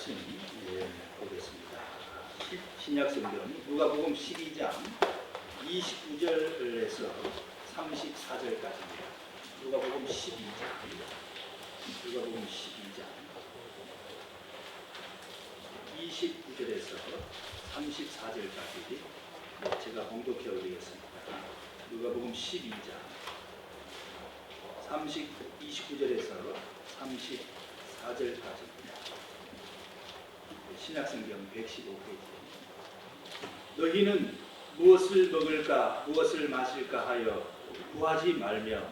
말씀 보겠습니다. 신약성경 누가복음 12장 29절에서 34절까지입니다. 누가복음 12장 29절에서 34절까지 제가 봉독해 드리겠습니다. 누가복음 12장 29절에서 34절까지입니다. 신약성경 115페이지. 너희는 무엇을 먹을까 무엇을 마실까 하여 구하지 말며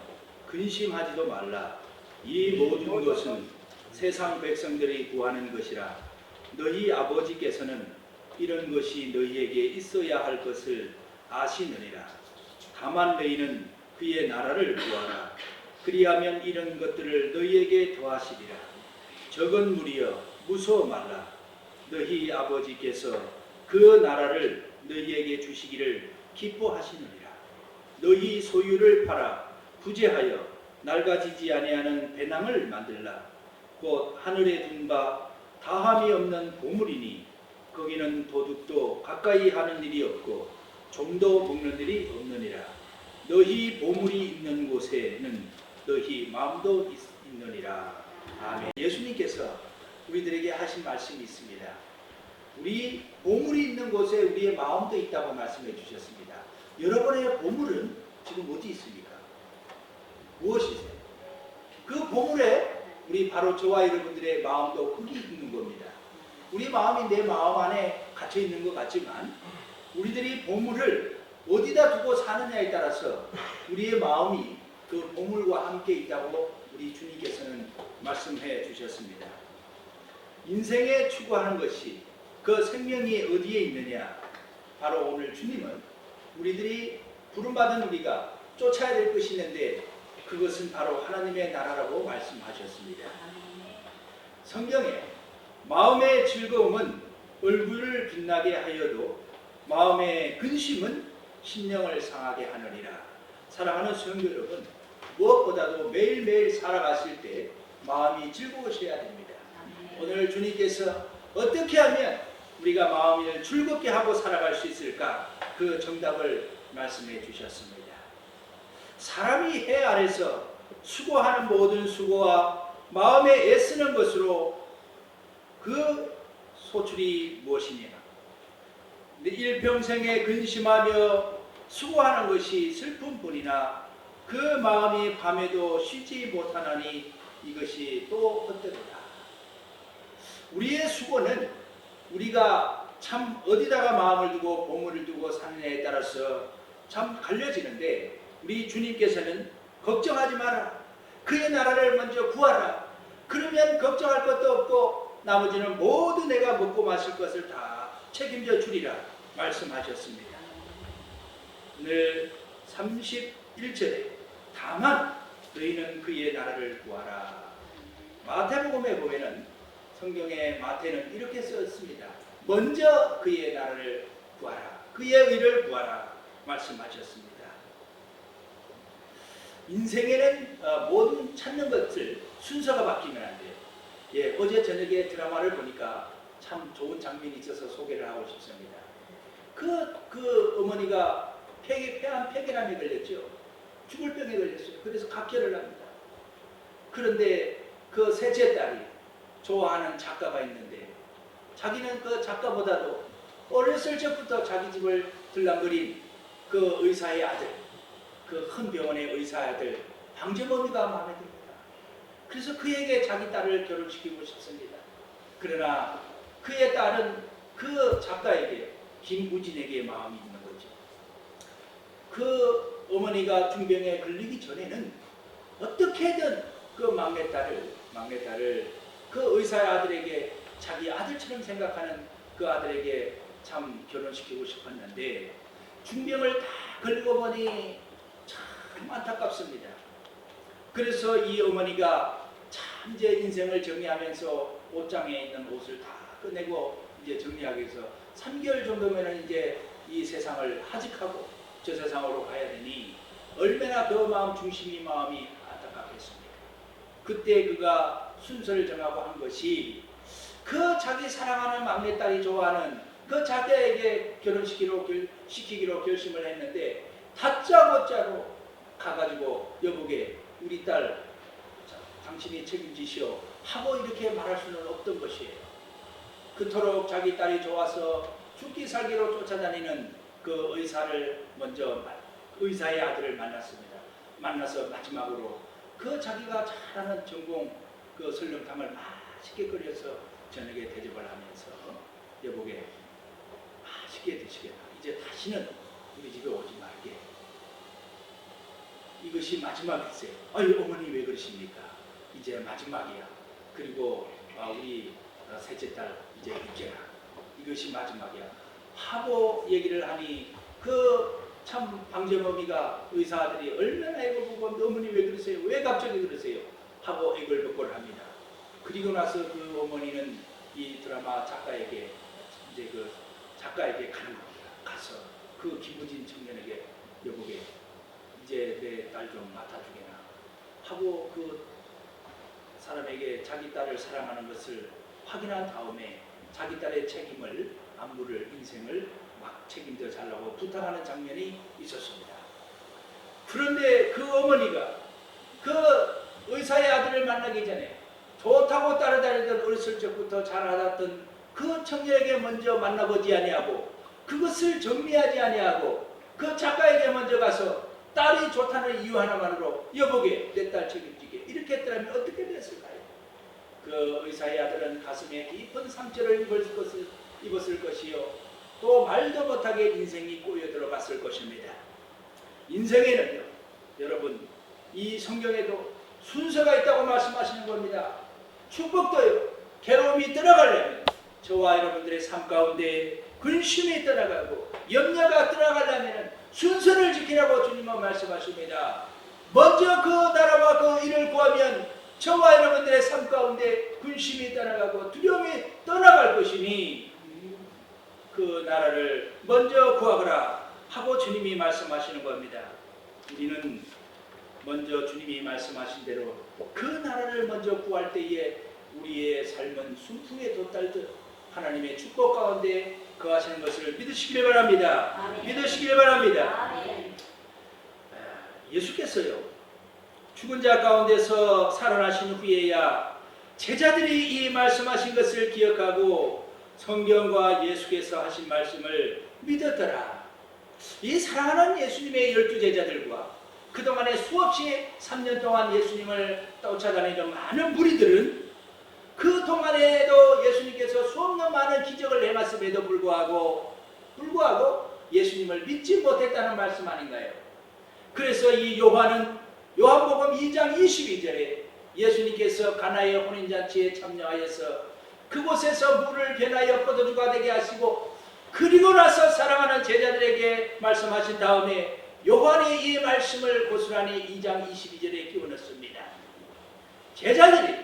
근심하지도 말라. 이 모든 것은 세상 백성들이 구하는 것이라. 너희 아버지께서는 이런 것이 너희에게 있어야 할 것을 아시느니라. 다만 너희는 그의 나라를 구하라. 그리하면 이런 것들을 너희에게 더하시리라. 적은 무리여 무서워 말라. 너희 아버지께서 그 나라를 너희에게 주시기를 기뻐하시느니라. 너희 소유를 팔아 부재하여 낡아지지 아니하는 배낭을 만들라. 곧 하늘에 둔 바 다함이 없는 보물이니 거기는 도둑도 가까이 하는 일이 없고 좀도 먹는 일이 없느니라. 너희 보물이 있는 곳에는 너희 마음도 있느니라. 아멘. 예수님께서 우리들에게 하신 말씀이 있습니다. 우리 보물이 있는 곳에 우리의 마음도 있다고 말씀해 주셨습니다. 여러분의 보물은 지금 어디 있습니까? 무엇이세요? 그 보물에 우리 바로 저와 여러분들의 마음도 거기 있는 겁니다. 우리 마음이 내 마음 안에 갇혀 있는 것 같지만 우리들이 보물을 어디다 두고 사느냐에 따라서 우리의 마음이 그 보물과 함께 있다고 우리 주님께서는 말씀해 주셨습니다. 인생에 추구하는 것이 그 생명이 어디에 있느냐? 바로 오늘 주님은 우리들이 부름받은 우리가 쫓아야 될 것이 있는데 그것은 바로 하나님의 나라라고 말씀하셨습니다. 성경에 마음의 즐거움은 얼굴을 빛나게 하여도 마음의 근심은 심령을 상하게 하느니라. 사랑하는 성도 여러분, 무엇보다도 매일매일 살아가실 때 마음이 즐거우셔야 됩니다. 오늘 주님께서 어떻게 하면 우리가 마음을 즐겁게 하고 살아갈 수 있을까? 그 정답을 말씀해 주셨습니다. 사람이 해 아래서 수고하는 모든 수고와 마음에 애쓰는 것으로 그 소출이 무엇이냐? 일평생에 근심하며 수고하는 것이 슬픔뿐이나 그 마음이 밤에도 쉬지 못하나니 이것이 또 헛되도다. 우리의 수고는 우리가 참 어디다가 마음을 두고 보물을 두고 사느냐에 따라서 참 갈려지는데 우리 주님께서는 걱정하지 마라. 그의 나라를 먼저 구하라. 그러면 걱정할 것도 없고 나머지는 모두 내가 먹고 마실 것을 다 책임져 주리라 말씀하셨습니다. 오늘 31절에 다만 너희는 그의 나라를 구하라. 마태복음에 보면은 성경의 마태는 이렇게 썼습니다. 먼저 그의 나라를 구하라. 그의 의를 구하라 말씀하셨습니다. 인생에는 모든 찾는 것을 순서가 바뀌면 안 돼요. 예, 어제 저녁에 드라마를 보니까 참 좋은 장면이 있어서 소개를 하고 싶습니다. 그 어머니가 폐암에 걸렸죠. 죽을 병에 걸렸어요. 그래서 각혈을 합니다. 그런데 그 셋째 딸이 좋아하는 작가가 있는데 자기는 그 작가보다도 어렸을 적부터 자기 집을 들락거린 그 의사의 아들, 그 큰 병원의 의사의 아들 방재범이가 마음에 듭니다. 그래서 그에게 자기 딸을 결혼시키고 싶습니다. 그러나 그의 딸은 그 작가에게 김우진에게 마음이 있는 거죠. 그 어머니가 중병에 걸리기 전에는 어떻게든 그 막내딸을 그 의사의 아들에게 자기 아들처럼 생각하는 그 아들에게 참 결혼시키고 싶었는데 중병을 다 걸리고 보니 참 안타깝습니다. 그래서 이 어머니가 참 이제 인생을 정리하면서 옷장에 있는 옷을 다 꺼내고 이제 정리하기 위해서 3개월 정도면 이제 이 세상을 하직하고 저 세상으로 가야 되니 얼마나 그 마음이 안타깝겠습니까? 그때 그가 순서를 정하고 한 것이 그 그 자기 사랑하는 막내딸이 좋아하는 그 자기에게 시키기로 결심을 했는데 다짜고짜로 가가지고 여보게 우리 딸 당신이 책임지시오 하고 이렇게 말할 수는 없던 것이에요. 그토록 자기 딸이 좋아서 죽기 살기로 쫓아다니는 그 의사의 아들을 만났습니다. 만나서 마지막으로 그 자기가 잘하는 전공 그 설렁탕을 맛있게 끓여서 저녁에 대접을 하면서 여보게 맛있게 드시겠다. 이제 다시는 우리 집에 오지 말게. 이것이 마지막이세요. 아유 어머니 왜 그러십니까? 이제 마지막이야. 그리고 우리 셋째 딸 이제 입제라. 이것이 마지막이야. 하고 얘기를 하니 그 참 방정어미가 의사 아들이 얼마나 애를 보고 어머니 왜 그러세요? 왜 갑자기 그러세요? 하고 애걸복걸 합니다. 그리고 나서 그 어머니는 이 드라마 작가에게 이제 그 작가에게 가는 겁니다. 가서 그 김우진 청년에게 여보게 이제 내 딸 좀 맡아주게나 하고 그 사람에게 자기 딸을 사랑하는 것을 확인한 다음에 자기 딸의 책임을 안부를 인생을 막 책임져 달라고 부탁하는 장면이 있었습니다. 그런데 그 어머니가 그 의사의 아들을 만나기 전에 좋다고 따라다니던 어렸을 적부터 잘 알았던 그 청년에게 먼저 만나보지 아니하고 그것을 정리하지 아니하고 그 작가에게 먼저 가서 딸이 좋다는 이유 하나만으로 여보게 내 딸 책임지게 이렇게 했더라면 어떻게 됐을까요? 그 의사의 아들은 가슴에 깊은 상처를 입었을 것이요 또 말도 못하게 인생이 꼬여 들어갔을 것입니다. 인생에는요 여러분 이 성경에도 순서가 있다고 말씀하시는 겁니다. 축복도요 괴로움이 떠나가려면 저와 여러분들의 삶 가운데 근심이 떠나가고 염려가 떠나가려면 순서를 지키라고 주님은 말씀하십니다. 먼저 그 나라와 그 일을 구하면 저와 여러분들의 삶 가운데 근심이 떠나가고 두려움이 떠나갈 것이니 그 나라를 먼저 구하거라 하고 주님이 말씀하시는 겁니다. 우리는 먼저 주님이 말씀하신 대로 그 나라를 먼저 구할 때에 우리의 삶은 순풍에 돋달듯 하나님의 축복 가운데 거하시는 것을 믿으시길 바랍니다. 아멘. 믿으시길 바랍니다. 아멘. 예수께서요 죽은 자 가운데서 살아나신 후에야 제자들이 이 말씀하신 것을 기억하고 성경과 예수께서 하신 말씀을 믿었더라. 이 사랑하는 예수님의 12제자들과 그동안에 수없이 3년 동안 예수님을 쫓아다니던 많은 무리들은 그 동안에도 예수님께서 수없는 많은 기적을 행하심에도 불구하고 예수님을 믿지 못했다는 말씀 아닌가요? 그래서 이 요한복음 2장 22절에 예수님께서 가나의 혼인잔치에 참여하여서 그곳에서 물을 변하여 포도주가 되게 하시고 그리고 나서 사랑하는 제자들에게 말씀하신 다음에 요한이 이 말씀을 고스란히 2장 22절에 끼워넣습니다. 제자들이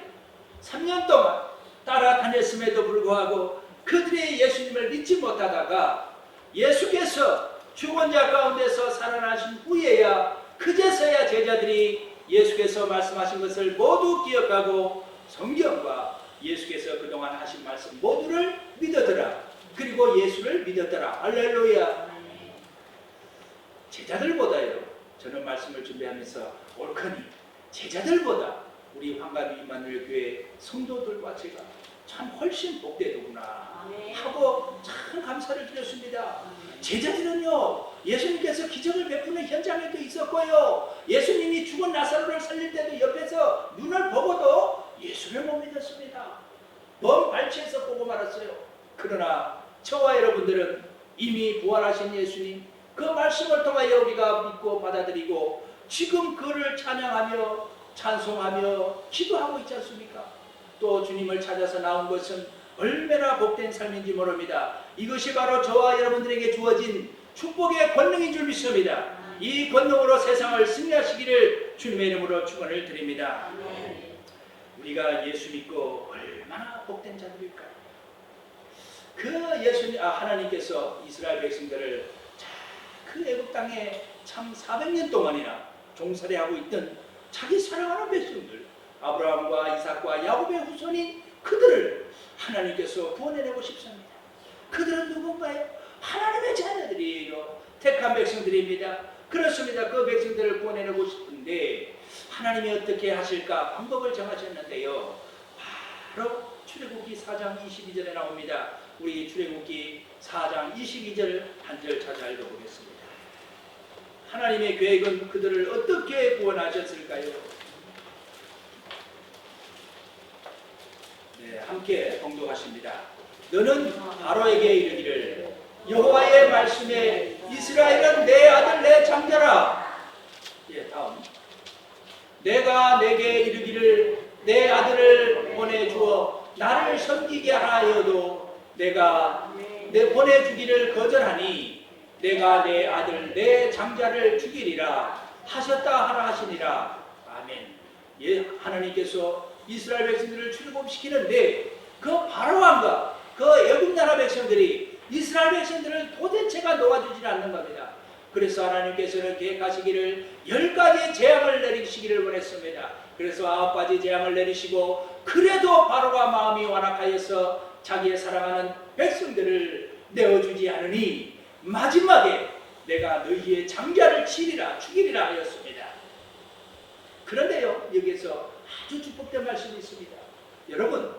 3년 동안 따라다녔음에도 불구하고 그들이 예수님을 믿지 못하다가 예수께서 죽은 자 가운데서 살아나신 후에야 그제서야 제자들이 예수께서 말씀하신 것을 모두 기억하고 성경과 예수께서 그동안 하신 말씀 모두를 믿었더라. 그리고 예수를 믿었더라. 할렐루야. 제자들보다요. 저는 말씀을 준비하면서 옳거니 제자들보다 우리 황가비 임마누엘 교회 성도들과 제가 참 훨씬 복되더구나 하고 참 감사를 드렸습니다. 제자들은요 예수님께서 기적을 베푸는 현장에도 있었고요 예수님이 죽은 나사로를 살릴 때도 옆에서 눈을 보고도 예수를 못 믿었습니다. 먼 발치에서 보고 말았어요. 그러나 저와 여러분들은 이미 부활하신 예수님 그 말씀을 통하여 우리가 믿고 받아들이고 지금 그를 찬양하며 찬송하며 기도하고 있지 않습니까? 또 주님을 찾아서 나온 것은 얼마나 복된 삶인지 모릅니다. 이것이 바로 저와 여러분들에게 주어진 축복의 권능인 줄 믿습니다. 이 권능으로 세상을 승리하시기를 주님의 이름으로 축원을 드립니다. 우리가 예수 믿고 얼마나 복된 자들일까요? 하나님께서 이스라엘 백성들을 그 애굽 땅에 참 400년 동안이나 종살이하고 있던 자기 사랑하는 백성들 아브라함과 이삭과 야곱의 후손인 그들을 하나님께서 구원해내고 싶습니다. 그들은 누군가요? 하나님의 자녀들이에요. 택한 백성들입니다. 그렇습니다. 그 백성들을 구원해내고 싶은데 하나님이 어떻게 하실까 방법을 정하셨는데요. 바로 출애굽기 4장 22절에 나옵니다. 우리 출애굽기 4장 22절 한 절 찾아 읽어보겠습니다. 하나님의 계획은 그들을 어떻게 구원하셨을까요? 네, 함께 봉독하십니다. 너는 바로에게 이르기를 여호와의 말씀에 이스라엘은 내 아들 내 장자라. 예, 다음. 내가 내게 이르기를 내 아들을 보내주어 나를 섬기게 하여도 내가 내 보내주기를 거절하니 내가 내 아들 내 장자를 죽이리라 하셨다 하라 하시니라. 아멘. 예, 하나님께서 이스라엘 백성들을 출애굽시키는데 그 바로왕과 그 애굽 나라 백성들이 이스라엘 백성들을 도대체가 놓아주지 않는 겁니다. 그래서 하나님께서는 계획하시기를 10가지 재앙을 내리시기를 원했습니다. 그래서 9가지 재앙을 내리시고 그래도 바로가 마음이 완악하여서 자기의 사랑하는 백성들을 내어주지 않으니 마지막에 내가 너희의 장자를 치리라 죽이리라 하였습니다. 그런데요, 여기에서 아주 축복된 말씀이 있습니다. 여러분,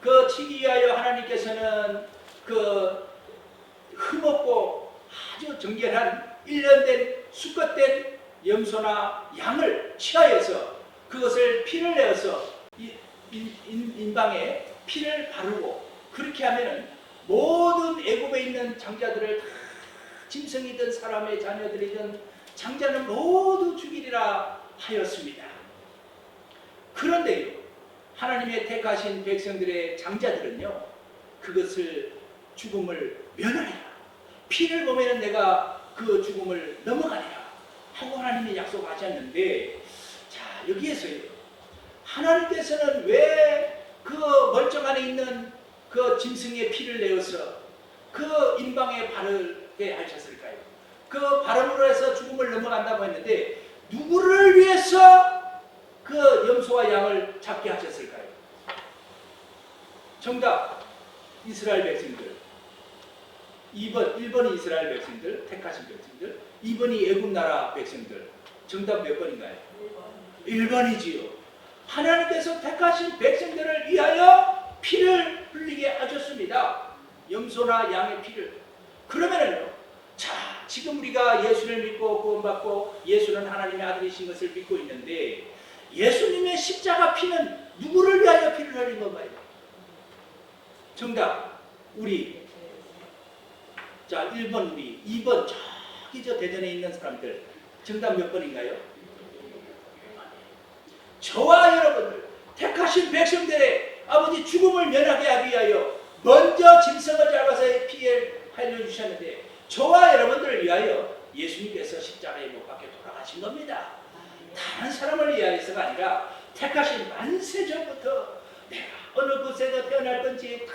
그 치기 위하여 하나님께서는 그 흠없고 아주 정결한 1년 된 수컷된 염소나 양을 취하여서 그것을 피를 내어서 인방에 피를 바르고 그렇게 하면은 모든 애굽에 있는 장자들을 다 짐승이든 사람의 자녀들이든 장자는 모두 죽이리라 하였습니다. 그런데요, 하나님의 택하신 백성들의 장자들은요, 그것을 죽음을 면하리라. 피를 보면 내가 그 죽음을 넘어가리라 하고 하나님이 약속하셨는데, 자, 여기에서요, 하나님께서는 왜 그 멀쩡 안에 있는 그 짐승의 피를 내어서 그 인방에 바르게 하셨을까요? 그 바람으로 해서 죽음을 넘어간다고 했는데 누구를 위해서 그 염소와 양을 잡게 하셨을까요? 정답, 이스라엘 백성들. 1번이 이스라엘 백성들, 택하신 백성들. 2번이 애굽 나라 백성들. 정답 몇 번인가요? 1번이지요. 하나님께서 택하신 백성들을 위하여 피를 흘리게 하셨습니다. 염소나 양의 피를. 그러면은요, 자, 지금 우리가 예수를 믿고 구원받고 예수는 하나님의 아들이신 것을 믿고 있는데 예수님의 십자가 피는 누구를 위하여 피를 흘린 건가요? 정답, 우리. 자, 1번 우리, 2번 저기 저 대전에 있는 사람들. 정답 몇 번인가요? 저와 여러분들, 택하신 백성들의 아버지 죽음을 면하게 하기 위하여 먼저 짐승을 잡아서 피를 흘려주셨는데 저와 여러분들을 위하여 예수님께서 십자가에 못 박혀 돌아가신 겁니다. 다른 사람을 위하여서가 아니라 택하신 만세 전부터 내가 어느 곳에서 태어날 건지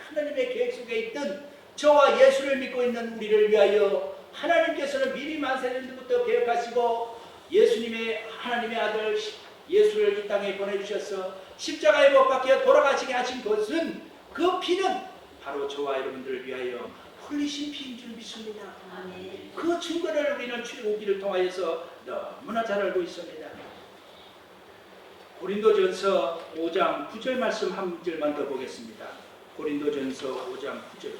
하나님의 계획 속에 있던 저와 예수를 믿고 있는 우리를 위하여 하나님께서는 미리 만세 전부터 계획하시고 예수님의 하나님의 아들 예수를 이 땅에 보내주셔서 십자가에 못 박혀 돌아가시게 하신 것은 그 피는 바로 저와 여러분들을 위하여 흘리신 피인 줄 믿습니다. 아멘. 그 증거를 우리는 출애굽기를 통하여서 너무나 잘 알고 있습니다. 고린도전서 5장 9절 말씀 한 절만 더 보겠습니다. 고린도전서 5장 9절.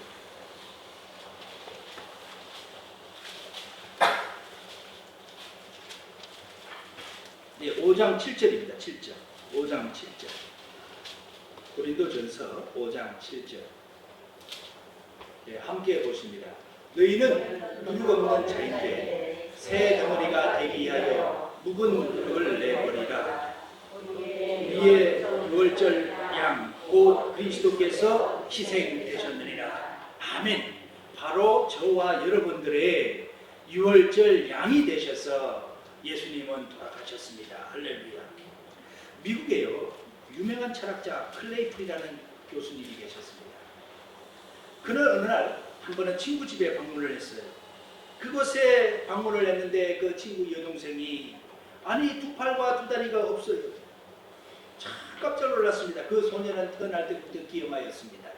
네, 5장 7절입니다. 7절. 5장 7절. 고린도전서 5장 7절. 네, 함께 보십니다. 너희는 누룩 없는 자인데 새 덩어리가 되기 위하여 묵은 누룩을 내버리라. 우리의 유월절 양 곧 그리스도께서 희생되셨느니라. 아멘. 바로 저와 여러분들의 유월절 양이 되셔서 예수님은 돌아가셨습니다. 할렐루야. 미국에요, 유명한 철학자 클레이플이라는 교수님이 계셨습니다. 그는 어느 날 한 번은 친구 집에 방문을 했어요. 그곳에 방문을 했는데 그 친구 여동생이 아니 두 팔과 두 다리가 없어요. 참 깜짝 놀랐습니다. 그 소녀는 태어날 때부터 기형하였습니다.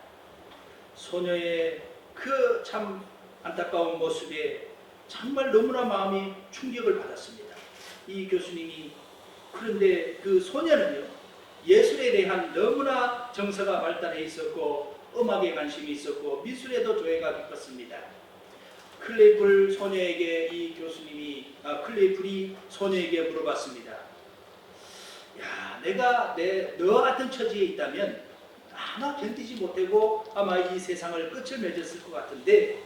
소녀의 그 참 안타까운 모습에 정말 너무나 마음이 충격을 받았습니다. 이 교수님이 그런데 그 소녀는요, 예술에 대한 너무나 정서가 발달해 있었고 음악에 관심이 있었고 미술에도 조예가 깊었습니다. 클레이플 소녀에게 이 교수님이 클레이플이 소녀에게 물어봤습니다. 야, 내가 너 같은 처지에 있다면 아마 견디지 못하고 아마 이 세상을 끝을 맺었을 것 같은데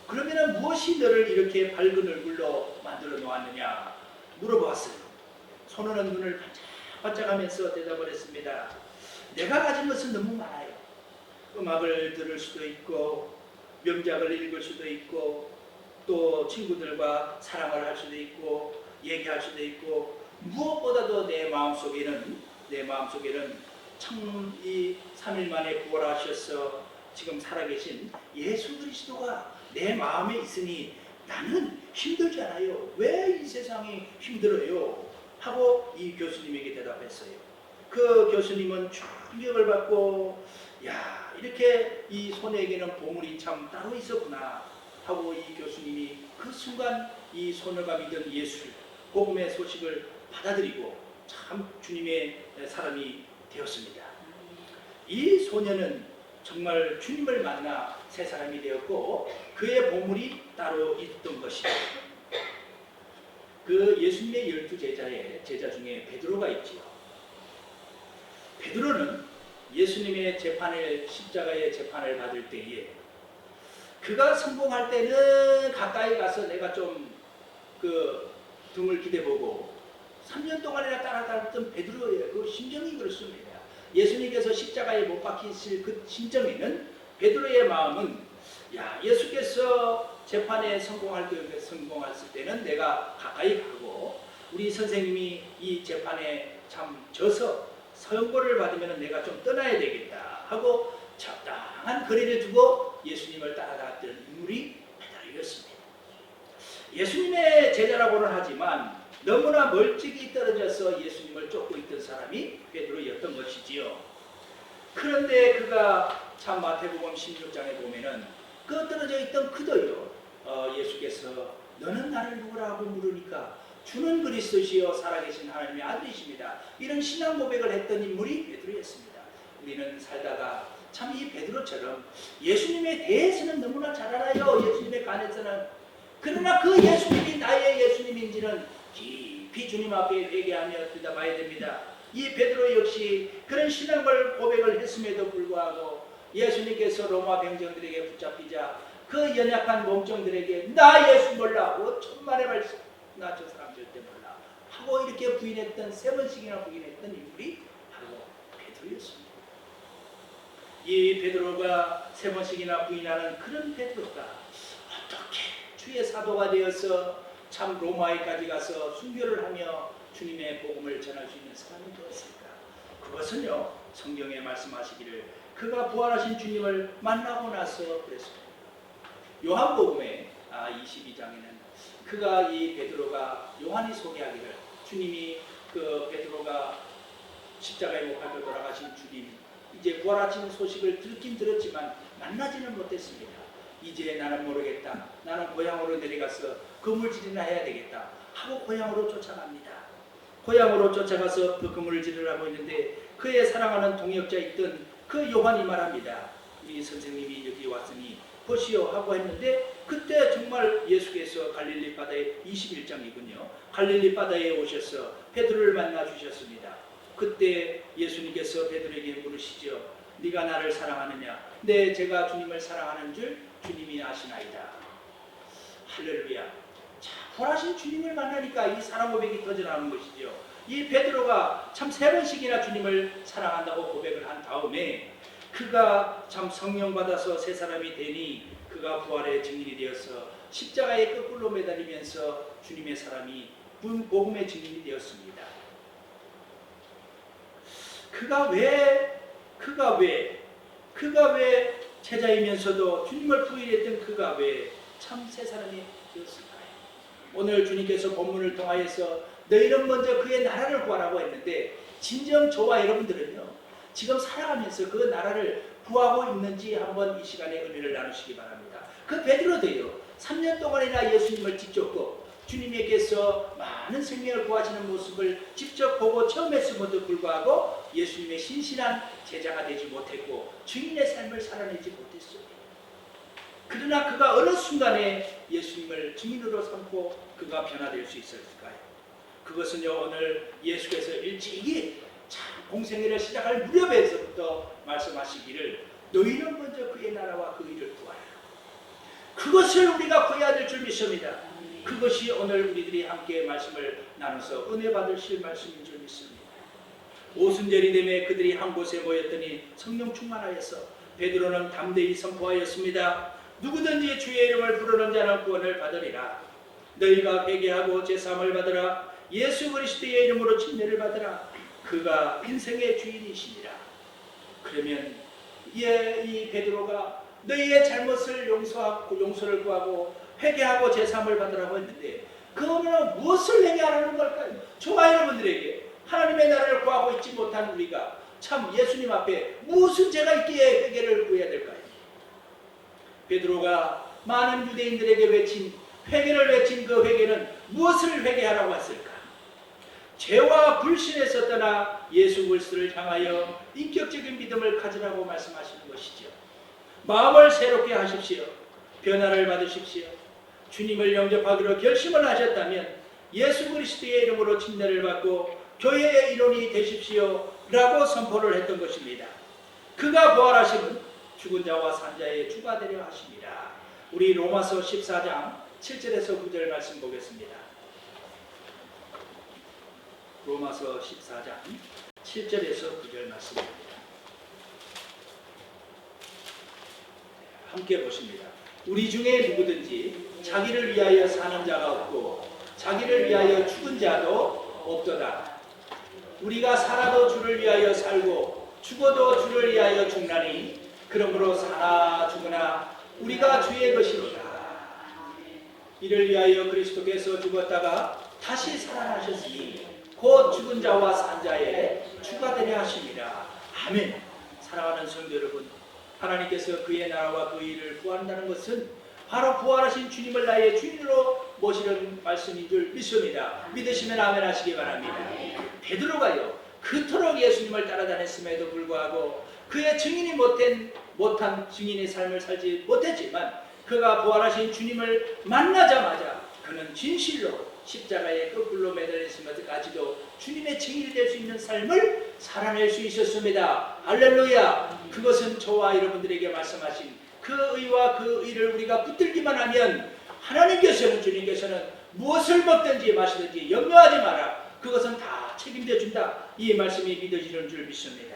그러면 무엇이 너를 이렇게 밝은 얼굴로 만들어 놓았느냐 물어보았어요. 소녀는 눈을 반짝반짝하면서 대답을 했습니다. 내가 가진 것은 너무 많아요. 음악을 들을 수도 있고 명작을 읽을 수도 있고 또 친구들과 사랑을 할 수도 있고 얘기할 수도 있고 무엇보다도 내 마음속에는 참 이 3일 만에 부활하셔서 지금 살아계신 예수 그리스도가 내 마음에 있으니 나는 힘들지 않아요. 왜 이 세상이 힘들어요? 하고 이 교수님에게 대답했어요. 그 교수님은 충격을 받고 야, 이렇게 이 소녀에게는 보물이 참 따로 있었구나 하고 이 교수님이 그 순간 이 소녀가 믿은 예수 복음의 소식을 받아들이고 참 주님의 사람이 되었습니다. 이 소녀는 정말 주님을 만나 새 사람이 되었고 그의 보물이 따로 있던 것이죠. 그 예수님의 12제자의 제자 중에 베드로가 있지요. 베드로는 예수님의 십자가의 재판을 받을 때에 그가 성공할 때는 가까이 가서 내가 좀 그 등을 기대보고 3년 동안이나 따라다녔던 베드로의 그 심정이 그렇습니다. 예수님께서 십자가에 못 박히실 그 심정에는 베드로의 마음은 야, 예수께서 재판에 성공했을 때는 내가 가까이 가고 우리 선생님이 이 재판에 참 져서 선고를 받으면 내가 좀 떠나야 되겠다 하고 적당한 거리를 두고 예수님을 따라다녔던 인물이 베드로였습니다. 예수님의 제자라고는 하지만 너무나 멀찍이 떨어져서 예수님을 쫓고 있던 사람이 베드로였던 것이지요. 그런데 그가 참 마태복음 16장에 보면은 그 떨어져 있던 그도요. 예수께서 너는 나를 누구라고 물으니까 주는 그리스도시요 살아계신 하나님의 아들이십니다. 이런 신앙 고백을 했던 인물이 베드로였습니다. 우리는 살다가 참 이 베드로처럼 예수님에 대해서는 너무나 잘 알아요. 예수님에 관해서는. 그러나 그 예수님이 나의 예수님인지는 깊이 주님 앞에 회개하며 들여다봐야 됩니다. 이 베드로 역시 그런 신앙을 고백을 했음에도 불구하고 예수님께서 로마 병정들에게 붙잡히자 그 연약한 몸종들에게 나 예수 몰라 5천만의 말씀 나 저 사람 절대 몰라 하고 이렇게 부인했던 3번씩이나 부인했던 인물이 바로 베드로였습니다. 이 베드로가 3번씩이나 부인하는 그런 베드로가 어떻게 주의 사도가 되어서 참 로마에까지 가서 순교를 하며 주님의 복음을 전할 수 있는 사람이 되었을까? 그것은요, 성경에 말씀하시기를 그가 부활하신 주님을 만나고 나서 그랬습니다. 요한복음에 22장에는 그가 이 베드로가 요한이 소개하기를 주님이 그 베드로가 십자가에 못 박혀 돌아가신 주님 이제 부활하신 소식을 듣긴 들었지만 만나지는 못했습니다. 이제 나는 모르겠다. 나는 고향으로 내려가서 그물질이나 해야 되겠다 하고 고향으로 쫓아갑니다. 고향으로 쫓아가서 그 그물질을 하고 있는데 그의 사랑하는 동역자 있던 그 요한이 말합니다. 우리 선생님이 여기 왔으니 보시오 하고 했는데 그때 정말 예수께서 갈릴리 바다에 21장이군요. 갈릴리 바다에 오셔서 베드로를 만나 주셨습니다. 그때 예수님께서 베드로에게 물으시죠. 네가 나를 사랑하느냐? 네, 제가 주님을 사랑하는 줄 주님이 아시나이다. 할렐루야. 자, 부활하신 주님을 만나니까 이 사랑 고백이 터져나오는 것이죠. 이 베드로가 참 3번씩이나 주님을 사랑한다고 고백을 한 다음에 그가 참 성령 받아서 새 사람이 되니 그가 부활의 증인이 되어서 십자가에 거꾸로 매달리면서 주님의 사람이 복음의 증인이 되었습니다. 그가 왜 제자이면서도 주님을 부인했던 그가 왜 참 새 사람이 되었을까요? 오늘 주님께서 본문을 통하여서 너희는 먼저 그의 나라를 구하라고 했는데 진정 저와 여러분들은요, 지금 살아가면서 그 나라를 구하고 있는지 한번 이 시간에 은혜를 나누시기 바랍니다. 그 베드로도요, 3년 동안이나 예수님을 직접 고 주님에게서 많은 생명을 구하시는 모습을 직접 보고 체험했음에도 불구하고 예수님의 신실한 제자가 되지 못했고 증인의 삶을 살아내지 못했어요. 그러나 그가 어느 순간에 예수님을 증인으로 삼고 그가 변화될 수 있었을까요? 그것은요, 오늘 예수께서 일찍이 참 공생애를 시작할 무렵에서부터 말씀하시기를 너희는 먼저 그의 나라와 그 일을 구하라. 그것을 우리가 구해야 될 줄 믿습니다. 그것이 오늘 우리들이 함께 말씀을 나눠서 은혜 받으실 말씀인 줄 믿습니다. 오순절이 되매 그들이 한 곳에 모였더니 성령 충만하여서 베드로는 담대히 선포하였습니다. 누구든지 주의 이름을 부르는 자는 구원을 받으리라. 너희가 회개하고 제사함을 받으라. 예수 그리스도의 이름으로 침례를 받으라. 그가 인생의 주인이시니라. 그러면 이 베드로가 너희의 잘못을 용서를 구하고 회개하고 제사함을 받으라고 했는데 그러면 무엇을 회개하라는 걸까요? 저와 여러분들에게 하나님의 나라를 구하고 있지 못한 우리가 참 예수님 앞에 무슨 죄가 있기에 회개를 구해야 될까요? 베드로가 많은 유대인들에게 회개를 외친 그 회개는 무엇을 회개하라고 했을까? 죄와 불신에서 떠나 예수 그리스도를 향하여 인격적인 믿음을 가지라고 말씀하시는 것이죠. 마음을 새롭게 하십시오. 변화를 받으십시오. 주님을 영접하기로 결심을 하셨다면 예수 그리스도의 이름으로 침례를 받고 교회의 일원이 되십시오 라고 선포를 했던 것입니다. 그가 부활하심은 죽은 자와 산 자의 주가 되려 하십니다. 우리 로마서 14장 7절에서 9절 말씀 보겠습니다. 로마서 14장 7절에서 9절 말씀입니다. 함께 보십니다. 우리 중에 누구든지 자기를 위하여 사는 자가 없고 자기를 위하여 죽은 자도 없도다. 우리가 살아도 주를 위하여 살고 죽어도 주를 위하여 죽나니 그러므로 사나 죽으나 우리가 주의 것이니라. 이를 위하여 그리스도께서 죽었다가 다시 살아나셨으니 곧 죽은 자와 산 자의 주가 되려 하심이라. 아멘. 사랑하는 성도 여러분, 하나님께서 그의 나라와 그 일을 구한다는 것은 바로 부활하신 주님을 나의 주인으로 모시는 말씀인 줄 믿습니다. 믿으시면 아멘 하시기 바랍니다. 베드로가요, 그토록 예수님을 따라다녔음에도 불구하고 그의 증인이 못한 증인의 삶을 살지 못했지만 그가 부활하신 주님을 만나자마자 그는 진실로 십자가에 거꾸로 매달렸으면서까지도 주님의 증인이 될 수 있는 삶을 살아낼 수 있었습니다. 할렐루야. 그것은 저와 여러분들에게 말씀하신 그 의와 그 의를 우리가 붙들기만 하면 하나님께서는, 주님께서는 무엇을 먹든지 마시든지 염려하지 마라. 그것은 다 책임져 준다. 이 말씀이 믿어지는 줄 믿습니다.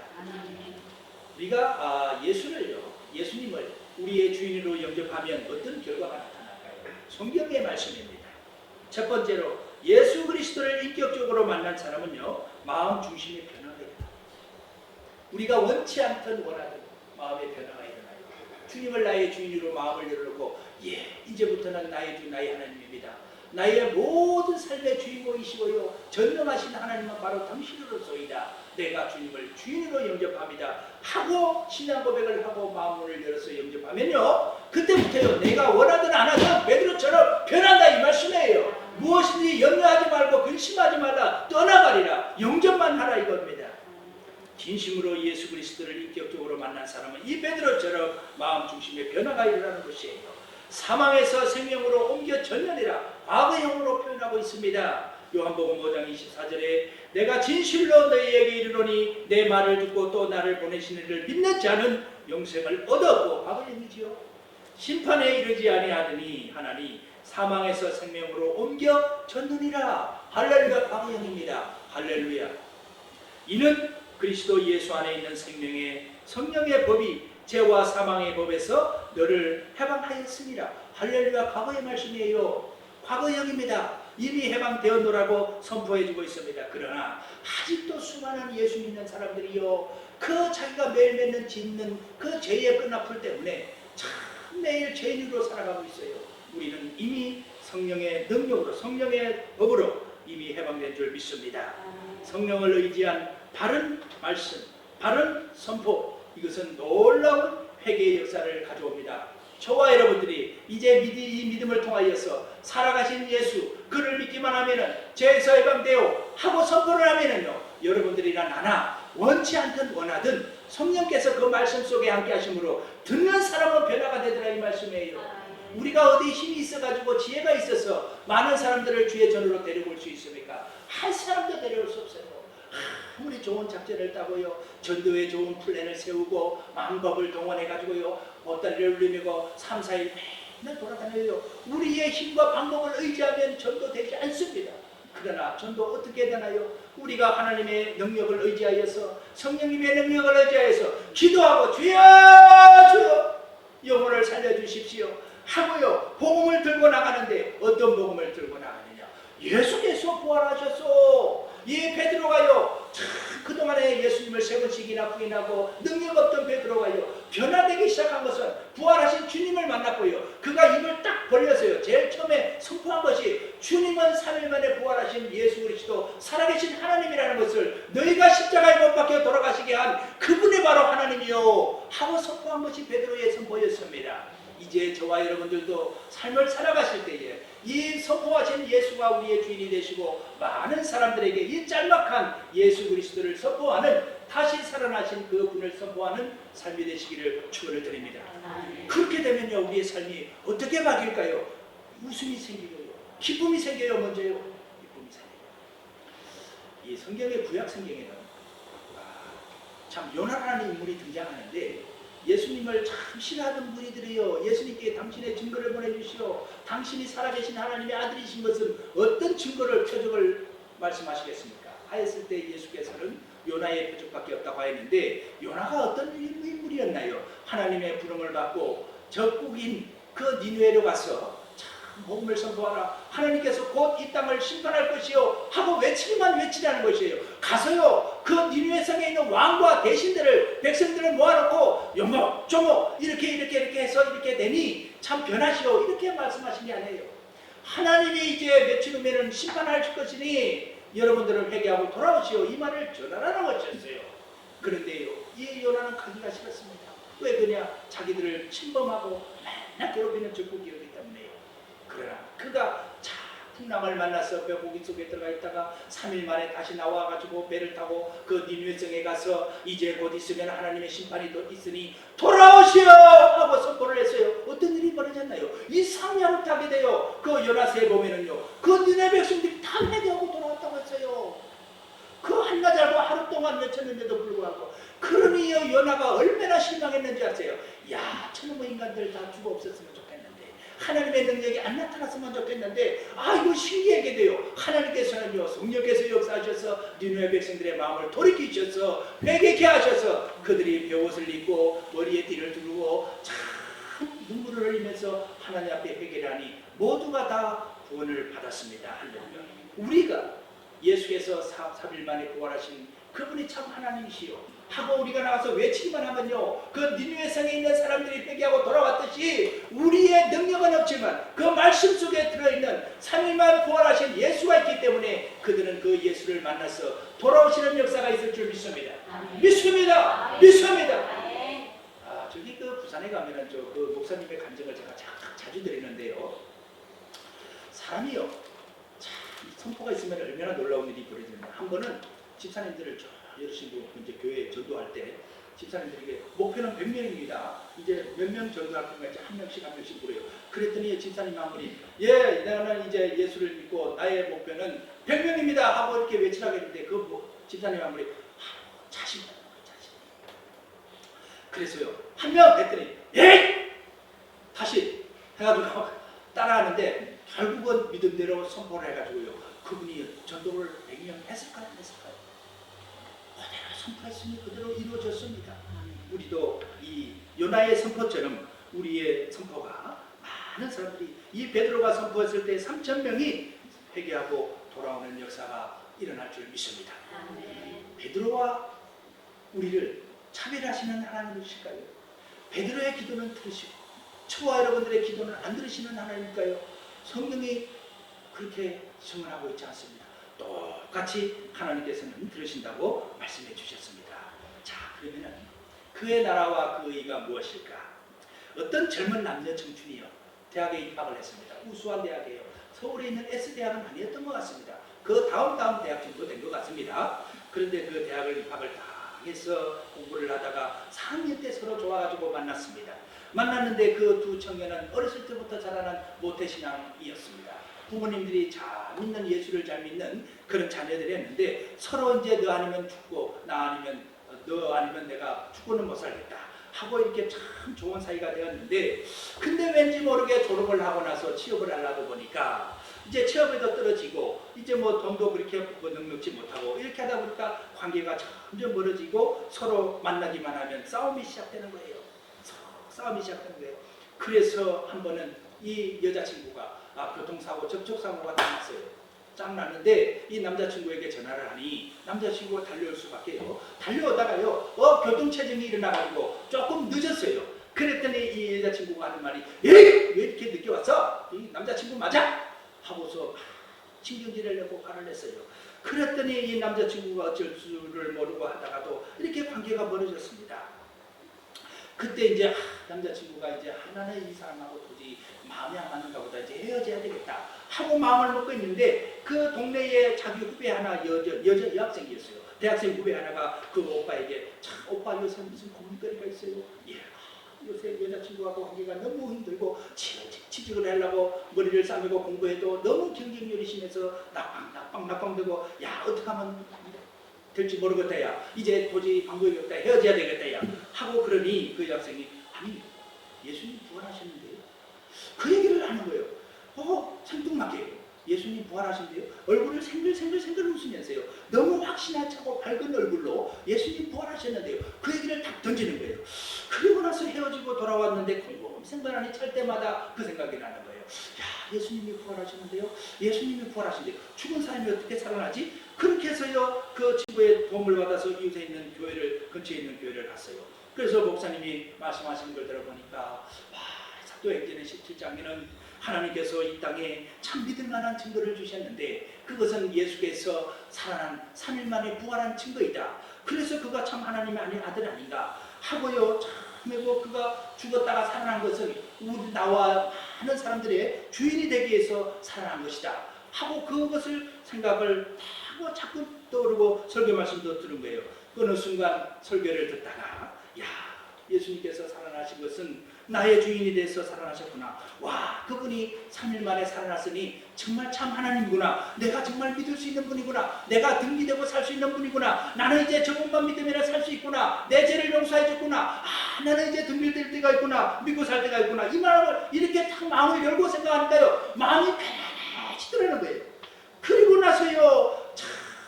우리가 예수님을 우리의 주인으로 영접하면 어떤 결과가 나타날까요? 성경의 말씀입니다. 첫 번째로 예수 그리스도를 인격적으로 만난 사람은요, 마음 중심의 변화가 일어나요. 우리가 원치 않든 원하든 마음의 변화가 일어나요. 주님을 나의 주인으로 마음을 열어놓고 이제부터는 나의 주 나의 하나님입니다. 나의 모든 삶의 주인공이시고요, 전능하신 하나님은 바로 당신으로소이다. 내가 주님을 주인으로 영접합니다 하고 신앙 고백을 하고 마음을 열어서 영접하면요, 그때부터요 내가 원하든 안 하든 베드로처럼 변한다 이 말씀이에요. 무엇인지 염려하지 말고 근심하지 말라. 떠나가리라. 영접만 하라 이겁니다. 진심으로 예수 그리스도를 인격적으로 만난 사람은 이 베드로처럼 마음 중심의 변화가 일어나는 것이에요. 사망에서 생명으로 옮겨 전년이라 과거형으로 표현하고 있습니다. 요한복음 5장 24절에 내가 진실로 너희에게 이르노니 내 말을 듣고 또 나를 보내신 이를 믿는 자는 영생을 얻었고, 과거형이지요. 심판에 이르지 아니하더니 하나니 사망에서 생명으로 옮겨 졌느니라. 할렐루야. 과거형입니다. 할렐루야. 이는 그리스도 예수 안에 있는 생명의 성령의 법이 죄와 사망의 법에서 너를 해방하였습니다. 할렐루야. 과거의 말씀이에요. 과거형입니다. 이미 해방되었노라고 선포해주고 있습니다. 그러나 아직도 수많은 예수 믿는 사람들이요, 그 자기가 매일 맺는 짓는 그 죄의 끈아풀 때문에 참 매일 죄인으로 살아가고 있어요. 우리는 이미 성령의 능력으로, 성령의 법으로 이미 해방된 줄 믿습니다. 성령을 의지한 바른 말씀, 바른 선포, 이것은 놀라운 회개의 역사를 가져옵니다. 저와 여러분들이 이제 이 믿음을 통하여서 살아가신 예수, 그를 믿기만 하면은 죄에서 해방되어 하고 선포를 하면은요, 여러분들이나 나나 원치 않든 원하든 성령께서 그 말씀 속에 함께 하심으로 듣는 사람은 변화가 되더라, 이 말씀이에요. 우리가 어디 힘이 있어가지고 지혜가 있어서 많은 사람들을 주의 전으로 데려올 수 있습니까? 한 사람도 데려올 수 없어요. 아무리 좋은 작전을 따고요, 전도에 좋은 플랜을 세우고 방법을 동원해가지고요, 보따리를 울리고 3, 4일 맨날 돌아다녀요. 우리의 힘과 방법을 의지하면 전도되지 않습니다. 그러나 전도 어떻게 되나요? 우리가 하나님의 능력을 의지하여서, 성령님의 능력을 의지하여서 기도하고 주여 주여 영혼을 살려주십시오 하고요, 복음을 들고 나가는데 어떤 복음을 들고 나가느냐? 예수께서 부활하셨어. 이 베드로가요, 참 그동안에 예수님을 3번씩이나 부인하고 능력 없던 베드로가요, 변화되기 시작한 것은 부활하신 주님을 만났고요, 그가 입을 딱 벌려서요, 제일 처음에 선포한 것이 주님은 3일 만에 부활하신 예수 그리스도 살아계신 하나님이라는 것을, 너희가 십자가에 못 박혀 돌아가시게 한 그분이 바로 하나님이요 하고 선포한 것이 베드로의 선포였습니다. 이제 저와 여러분들도 삶을 살아가실 때에 이 선포하신 예수가 우리의 주인이 되시고 많은 사람들에게 이 짤막한 예수 그리스도를 선포하는, 다시 살아나신 그 분을 선포하는 삶이 되시기를 축원을 드립니다. 그렇게 되면요, 우리의 삶이 어떻게 바뀔까요? 웃음이 생기고요, 기쁨이 생겨요. 먼저요, 기쁨이 생겨요. 이 성경의 구약 성경에는 참 요나라는 인물이 등장하는데, 예수님을 참 싫어하던 무리들이요, 예수님께 당신의 증거를 보내주시오, 당신이 살아계신 하나님의 아들이신 것은 어떤 증거를, 표적을 말씀하시겠습니까? 하였을 때 예수께서는 요나의 표적밖에 없다고 하였는데, 요나가 어떤 인물이었나요? 하나님의 부름을 받고 적국인 그 니느웨로 가서 참 복음을 선포하라, 하나님께서 곧 이 땅을 심판할 것이요 하고 외치기만 외치라는 것이에요. 가서요, 그 니느웨 성에 있는 왕과 대신들을, 백성들을 모아놓고 영목 조목 이렇게 해서 이렇게 되니 참 변하시오, 이렇게 말씀하신 게 아니에요. 하나님이 이제 며칠 후면은 심판할 것이니 여러분들을 회개하고 돌아오시오, 이 말을 전하라는 것이었어요. 그런데요, 이 요나는 가기가 싫었습니다. 왜 그러냐? 자기들을 침범하고 맨날 괴롭히는 적국이었기 때문에요. 그러나 그가 풍랑을 만나서 벼고기 속에 들어가 있다가 3일 만에 다시 나와가지고 배를 타고 그 니느웨 성에 가서 이제 곧 있으면 하나님의 심판이 또 있으니 돌아오시오 하고 선포를 했어요. 어떤 일이 벌어졌나요? 이 상냥을 타게 돼요. 그 요나서에 보면은요, 그 니느웨 백성들이 다 회개하고 돌아왔다고 했어요. 그 한나절과 하루 동안 외쳤는데도 불구하고. 그러니 요나가 얼마나 실망했는지 아세요? 야, 저놈의 인간들 다 죽어 없었으면 좋겠는데, 하나님의 능력이 안 나타났으면 좋겠는데, 이거 신기하게 돼요. 하나님께서는요, 성령께서 역사하셔서 니느웨 백성들의 마음을 돌이키셔서 회개케 하셔서 그들이 벼옷을 입고 머리에 띠를 두르고 참 눈물을 흘리면서 하나님 앞에 회개를 하니 모두가 다 구원을 받았습니다. 할렐루야. 우리가 예수께서 3일 만에 부활하신 그분이 참 하나님이시요 하고 우리가 나가서 외치기만 하면요, 그 니느웨 성에 있는 사람들이 회개하고 돌아왔듯이 우리의 능력은 없지만 그 말씀 속에 들어있는 3일만 부활하신 예수가 있기 때문에 그들은 그 예수를 만나서 돌아오시는 역사가 있을 줄 믿습니다. 믿습니다. 믿습니다. 저기 그 부산에 가면은 그 목사님의 간증을 제가 자주 드리는데요, 사람이요, 참 선포가 있으면 얼마나 놀라운 일이 벌어지는가. 한 번은 집사님들을 여러분들 이제 교회 전도할 때 집사님들에게 목표는 100명입니다. 이제 몇 명 전도할 건가, 이제 한 명씩 물어요. 그랬더니 집사님 한 분이, 예, 나는 이제 예수를 믿고 나의 목표는 100명입니다 하고 이렇게 외치라고 했는데, 그 집사님 한 분이 자신. 그래서요, 한 명 했더니 예! 다시 해가지고 따라하는데 결국은 믿음대로 선포를 해가지고요, 그분이 전도를 100명 했을까요? 안 했을까요? 그대로 선포했으니 그대로 이루어졌습니다. 우리도 이 요나의 선포처럼 우리의 선포가, 많은 사람들이 이 베드로가 선포했을 때 3,000명이 회개하고 돌아오는 역사가 일어날 줄 믿습니다. 베드로와 우리를 차별하시는 하나님이실까요? 베드로의 기도는 들으시고 저와 여러분들의 기도는 안 들으시는 하나님일까요? 성경이 그렇게 증언하고 있지 않습니다. 똑같이 하나님께서는 들으신다고 말씀해 주셨습니다. 자, 그러면은 그의 나라와 그 의가 무엇일까? 어떤 젊은 남녀 청춘이요 대학에 입학을 했습니다. 우수한 대학이에요. 서울에 있는 S대학은 아니었던 것 같습니다. 그 다음 대학 정도 된 것 같습니다. 그런데 그 대학을 입학을 다 해서 공부를 하다가 4학년 때 서로 좋아가지고 만났습니다. 만났는데 그 두 청년은 어렸을 때부터 자라난 모태신앙이었습니다. 부모님들이 잘 믿는, 예수를 잘 믿는 그런 자녀들이었는데 서로 이제 너 아니면 죽고 너 아니면 내가 죽고는 못 살겠다 하고 이렇게 참 좋은 사이가 되었는데, 근데 왠지 모르게 졸업을 하고 나서 취업을 하려고 보니까 이제 취업에도 떨어지고 이제 뭐 돈도 그렇게 넉넉지 못하고 이렇게 하다 보니까 관계가 점점 멀어지고 서로 만나기만 하면 싸움이 시작되는 거예요. 싸움이 시작되는 거예요. 그래서 한 번은 이 여자친구가 교통사고, 접촉사고가 났어요. 짱 났는데 이 남자친구에게 전화를 하니 남자친구가 달려올 수밖에요. 달려오다가요, 교통체증이 일어나가지고 조금 늦었어요. 그랬더니 이 여자친구가 하는 말이, 왜 이렇게 늦게 왔어? 이 남자친구 맞아? 하고서 신경질을 내고 화를 냈어요. 그랬더니 이 남자친구가 어쩔 줄을 모르고 하다가도 이렇게 관계가 멀어졌습니다. 그때 이제 남자친구가 이제 하나는 이 사람하고 도저히 마음이 안 맞는가 보다, 이제 헤어져야 되겠다 하고 마음을 먹고 있는데 그 동네에 자기 후배 하나 여자 여학생이었어요. 대학생 후배 하나가 그 오빠에게, 참 오빠 요새 무슨 고민거리가 있어요? 예, 요새 여자친구하고 관계가 너무 힘들고 취직을 하려고 머리를 싸매고 공부해도 너무 경쟁률이 심해서 낙방되고, 야 어떡하면 될지 모르겠다, 야 이제 도저히 방법이 없다, 헤어져야 되겠다, 야 하고 그러니 그 여학생이, 아니 예수님 부활하셨는데요? 그 얘기를 하는 거예요. 생뚱맞게 예수님 부활하신대요? 얼굴을 생글생글 웃으면서요, 너무 확신에 차고 밝은 얼굴로 예수님 부활하셨는데요? 그 얘기를 딱 던지는 거예요. 그리고 나서 헤어지고 돌아왔는데 생각나니 찰 때마다 그 생각이 나는 거예요. 야, 예수님이 부활하셨는데요? 예수님이 부활하신대요? 죽은 사람이 어떻게 살아나지? 그렇게 해서요, 그 친구의 도움을 받아서 이웃에 있는 근처에 있는 교회를 갔어요. 그래서 목사님이 말씀하신 걸 들어보니까, 사도행전 17장에는 하나님께서 이 땅에 참 믿을 만한 증거를 주셨는데 그것은 예수께서 살아난 3일 만에 부활한 증거이다. 그래서 그가 참 하나님의 아들 아닌가 하고요, 참고 그가 죽었다가 살아난 것은 나와 많은 사람들의 주인이 되기 위해서 살아난 것이다 하고 그것을 생각을 하고 자꾸 떠오르고 설교 말씀도 들은 거예요. 어느 순간 설교를 듣다가, 야, 예수님께서 살아나신 것은 나의 주인이 돼서 살아나셨구나. 와, 그분이 3일 만에 살아났으니 정말 참 하나님이구나. 내가 정말 믿을 수 있는 분이구나. 내가 등기되고 살 수 있는 분이구나. 나는 이제 저분만 믿으면 살 수 있구나. 내 죄를 용서해 줬구나. 나는 이제 등기될 때가 있구나. 믿고 살 때가 있구나. 이 마음을 이렇게 딱 마음을 열고 생각하니까요, 마음이 편해지더라는 거예요. 그리고 나서요,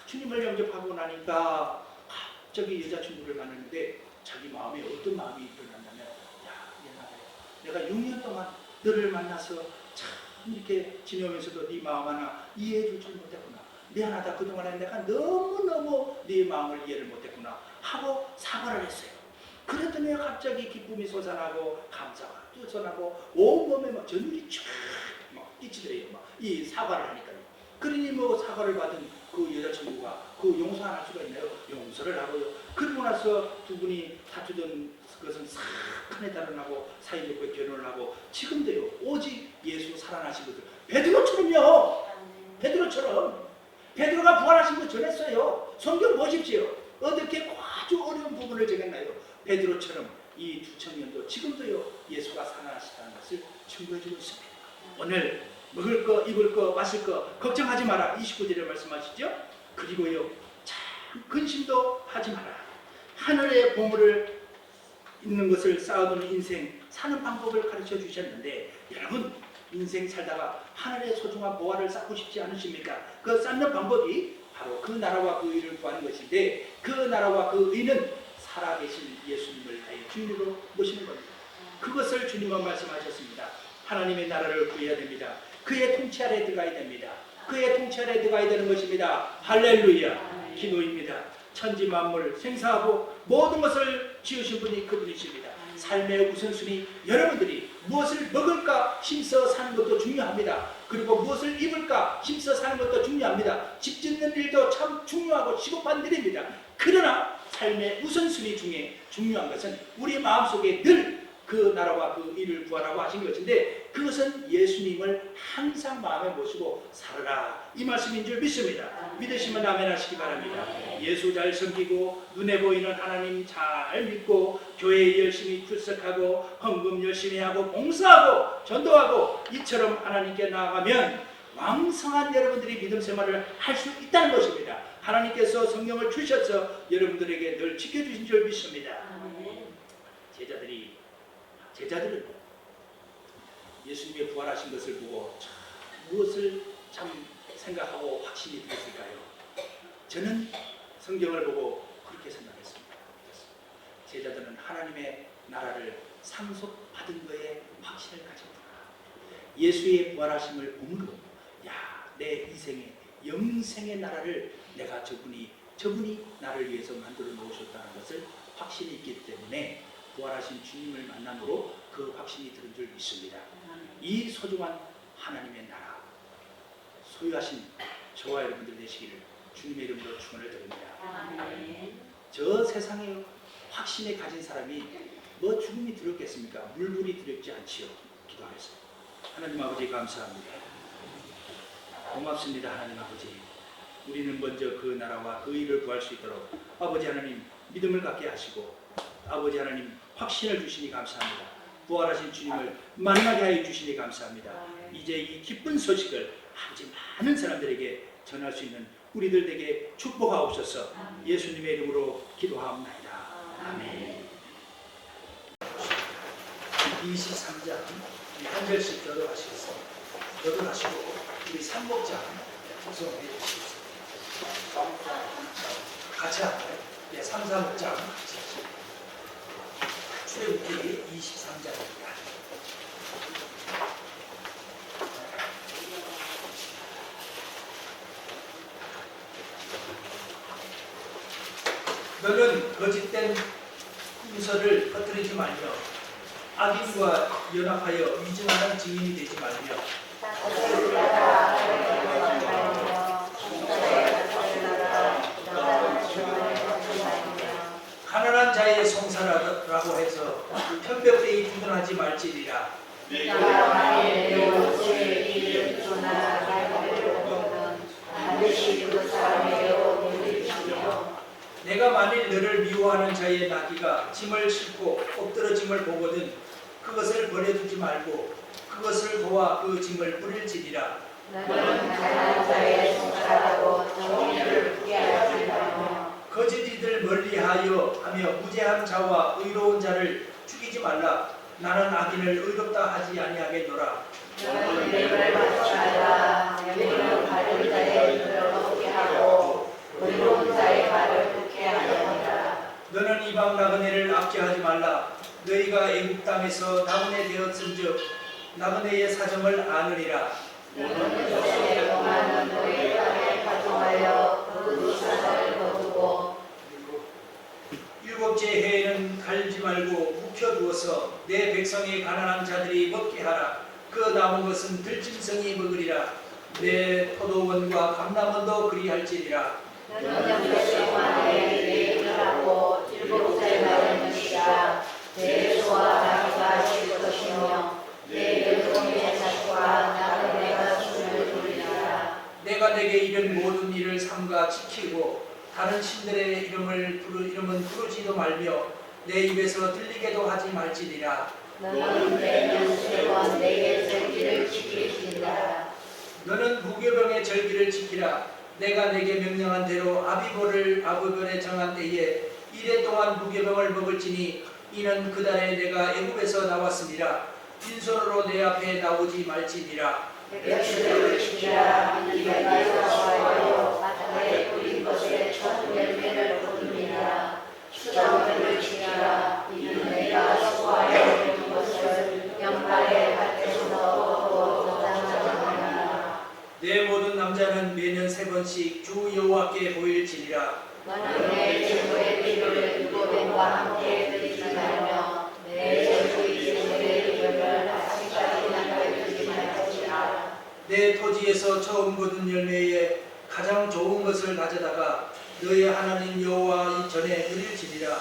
주님을 영접하고 나니까 갑자기 여자친구를 만났는데 자기 마음에 어떤 마음이 일어났냐면, 내가 6년 동안 너를 만나서 참 이렇게 지내면서도 네 마음 하나 이해해 주지 못했구나. 미안하다. 그동안에 내가 너무너무 네 마음을 이해를 못했구나 하고 사과를 했어요. 그랬더니 갑자기 기쁨이 솟아나고 감사가 솟아나고 온몸에 막 전율이 쫙막 끼치더래요. 이 사과를 하니까요. 그러니 뭐 사과를 받은 그 여자친구가 그 용서 안 할 수가 있나요? 용서를 하고요. 그리고 나서 두 분이 다투던 그것은 싹 한해 달아나고 사이좋게 결혼을 하고 지금도요, 오직 예수 살아나신 것들, 베드로처럼요. 베드로가 부활하신 거 전했어요. 성경 보십시오. 어떻게 아주 어려운 부분을 적였나요? 베드로처럼 이 두 청년도 지금도요, 예수가 살아나시다는 것을 증거해주고 있습니다. 오늘 먹을 거, 입을 거, 마실 거 걱정하지 마라. 29절에 말씀하시죠. 그리고요, 참 근심도 하지 마라. 하늘의 보물을 있는 것을 쌓아두는 인생 사는 방법을 가르쳐 주셨는데, 여러분 인생 살다가 하늘의 소중한 보화를 쌓고 싶지 않으십니까? 그 쌓는 방법이 바로 그 나라와 그 의를 구하는 것인데, 그 나라와 그 의는 살아계신 예수님을 나의 주인으로 모시는 겁니다. 그것을 주님은 말씀하셨습니다. 하나님의 나라를 구해야 됩니다. 그의 통치 아래 들어가야 됩니다. 그의 통치 아래 들어가야 되는 것입니다. 할렐루야. 기도입니다. 천지 만물 생사하고 모든 것을 지으신 분이 그분이십니다. 삶의 우선순위, 여러분들이 무엇을 먹을까 힘써 사는 것도 중요합니다. 그리고 무엇을 입을까 힘써 사는 것도 중요합니다. 집 짓는 일도 참 중요하고 시급한 일입니다. 그러나 삶의 우선순위 중에 중요한 것은 우리 마음속에 늘 그 나라와 그 일을 구하라고 하신 것인데, 그것은 예수님을 항상 마음에 모시고 살아라, 이 말씀인 줄 믿습니다. 믿으시면 아멘 하시기 바랍니다. 예수 잘 섬기고 눈에 보이는 하나님 잘 믿고 교회에 열심히 출석하고 헌금 열심히 하고 봉사하고 전도하고 이처럼 하나님께 나아가면 왕성한 여러분들이 믿음 생활을 할 수 있다는 것입니다. 하나님께서 성령을 주셔서 여러분들에게 늘 지켜주신 줄 믿습니다. 제자들은 예수님의 부활하신 것을 보고 무엇을 참 생각하고 확신이 들었을까요? 저는 성경을 보고 그렇게 생각했습니다. 제자들은 하나님의 나라를 상속받은 거에 확신을 가졌구나. 예수의 부활하심을 보므로 내 이생의 영생의 나라를 내가 저분이 나를 위해서 만들어 놓으셨다는 것을 확신이 있기 때문에 부활하신 주님을 만남으로 그 확신이 들은 줄 믿습니다. 이 소중한 하나님의 나라 소유하신 저와 여러분들 되시기를 주님의 이름으로 축원을 드립니다. 저 세상에 확신에 가진 사람이 뭐 죽음이 두렵겠습니까? 물불이 두렵지 않지요. 기도하겠습니다. 하나님 아버지 감사합니다. 고맙습니다. 하나님 아버지, 우리는 먼저 그 나라와 그 일을 구할 수 있도록 아버지 하나님 믿음을 갖게 하시고 아버지 하나님 확신을 주시니 감사합니다. 부활하신 주님을 만나게 하여 주시니 감사합니다. 이제 이 기쁜 소식을 아버지 많은 사람들에게 전할 수 있는 우리들 에게 축복하옵소서. 예수님의 이름으로 기도하옵나이다. 아멘. 23장 한 절씩 교도하시겠습니다. 교도하시고 우리 삼복장 구성해 주시겠습니다. 같이 할까요? 3, 4복장 같이 하시고 출애굽기 23장입니다. 너는 거짓된 문서를 퍼뜨리지 말며 악인과 연합하여 위증하는 증인이 되지 말며 가난한 자의 송사라고 해서 편벽되이 주둔하지 말지니라. 내가 만일 너를 미워하는 자의 나귀가 짐을 싣고 엎드러짐을 보거든 그것을 버려두지 말고 그것을 도와 그 짐을 뿌릴지니라. 너는 가난한 자의 송사라고 정의를 붙게 하지 말며 거짓이들 멀리하여 하며 무죄한 자와 의로운 자를 죽이지 말라. 나는 악인을 의롭다 하지 아니하겠노라. 너는 맹을 받지 말라. 맹은 바른 자의 눈을 얻게 하고 의로운 자의 발을 굽게 하느니라. 너는 이방 나그네를 압제하지 말라. 너희가 애국 땅에서 나그네 되었은즉 나그네의 사정을 아느니라. 너는 요셉의 동안은 너희 땅에 가져하여 그 사정을 거두고 일곱째 해에는 갈지 말고 묵혀두어서 내 백성의 가난한 자들이 먹게 하라. 그 남은 것은 들짐승이 먹으리라. 내 포도원과 감람원도 그리할지니라. 너는 몇 동안에 내 일을 하고 일곱째 날에는 쉬라. 내 소와 나귀가 쉴 것이며 내 열동의 자식과 나그네가 숨을 돌리리라. 내가 내게 이른 모든 일을 삼가 지키고 다른 신들의 이름은 부르지도 말며 내 입에서 들리게도 하지 말지니라. 너는 매년 3번 내게 절기를 지키신다. 너는 무교병의 절기를 지키라. 내가 내게 명령한 대로 아비벌에 정한 때에 1해 동안 무교병을 먹을지니 이는 그 달에 내가 애굽에서 나왔으니라. 빈손으로 내 앞에 나오지 말지니라. 며칠을 지키라. 네가 좋아하여 바다에 뿌린 것에 첫 열매를 거두니라. 수정을 지키라. 이는 내가 수고하여 뿌린 것을 연말에 밭에서 얻고 저장하느니라. 내 모든 남자는 매년 3번씩 주 여호와께 보일지니라. 너는 내 제물의 피를 유고뱀과 함께 드리지 말며 내 절기 제물의 이름을 아직까지 남겨두지 말지라. 내 처음 거둔 열매에 가장 좋은 것을 가져다가 너의 하나님 여호와 전에 드릴지니라.